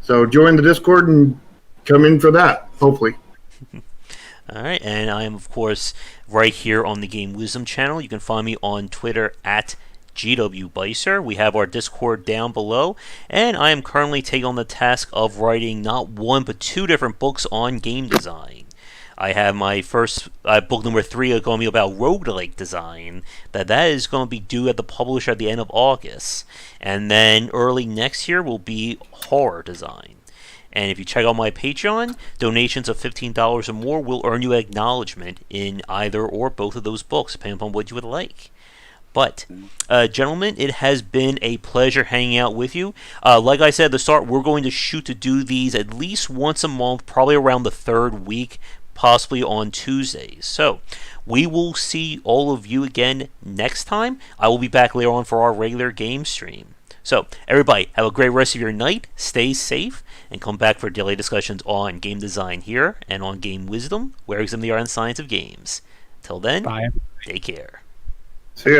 So join the Discord and come in for that. Hopefully. All right, and I am, of course, right here on the Game Wisdom channel. You can find me on Twitter at GW Bycer. We have our Discord down below, and I am currently taking on the task of writing not one but two different books on game design. I have my first book number 3 going to be about roguelike design. That is going to be due at the publisher at the end of August, and then early next year will be horror design. And if you check out my Patreon, donations of $15 or more will earn you acknowledgement in either or both of those books, depending upon what you would like. But, gentlemen, it has been a pleasure hanging out with you. Like I said at the start, we're going to shoot to do these at least once a month, probably around the 3rd week, possibly on Tuesdays. So, we will see all of you again next time. I will be back later on for our regular game stream. So, everybody, have a great rest of your night, stay safe, and come back for daily discussions on game design here and on Game Wisdom, where examine the art and science of games. Till then, Bye. take care. See ya.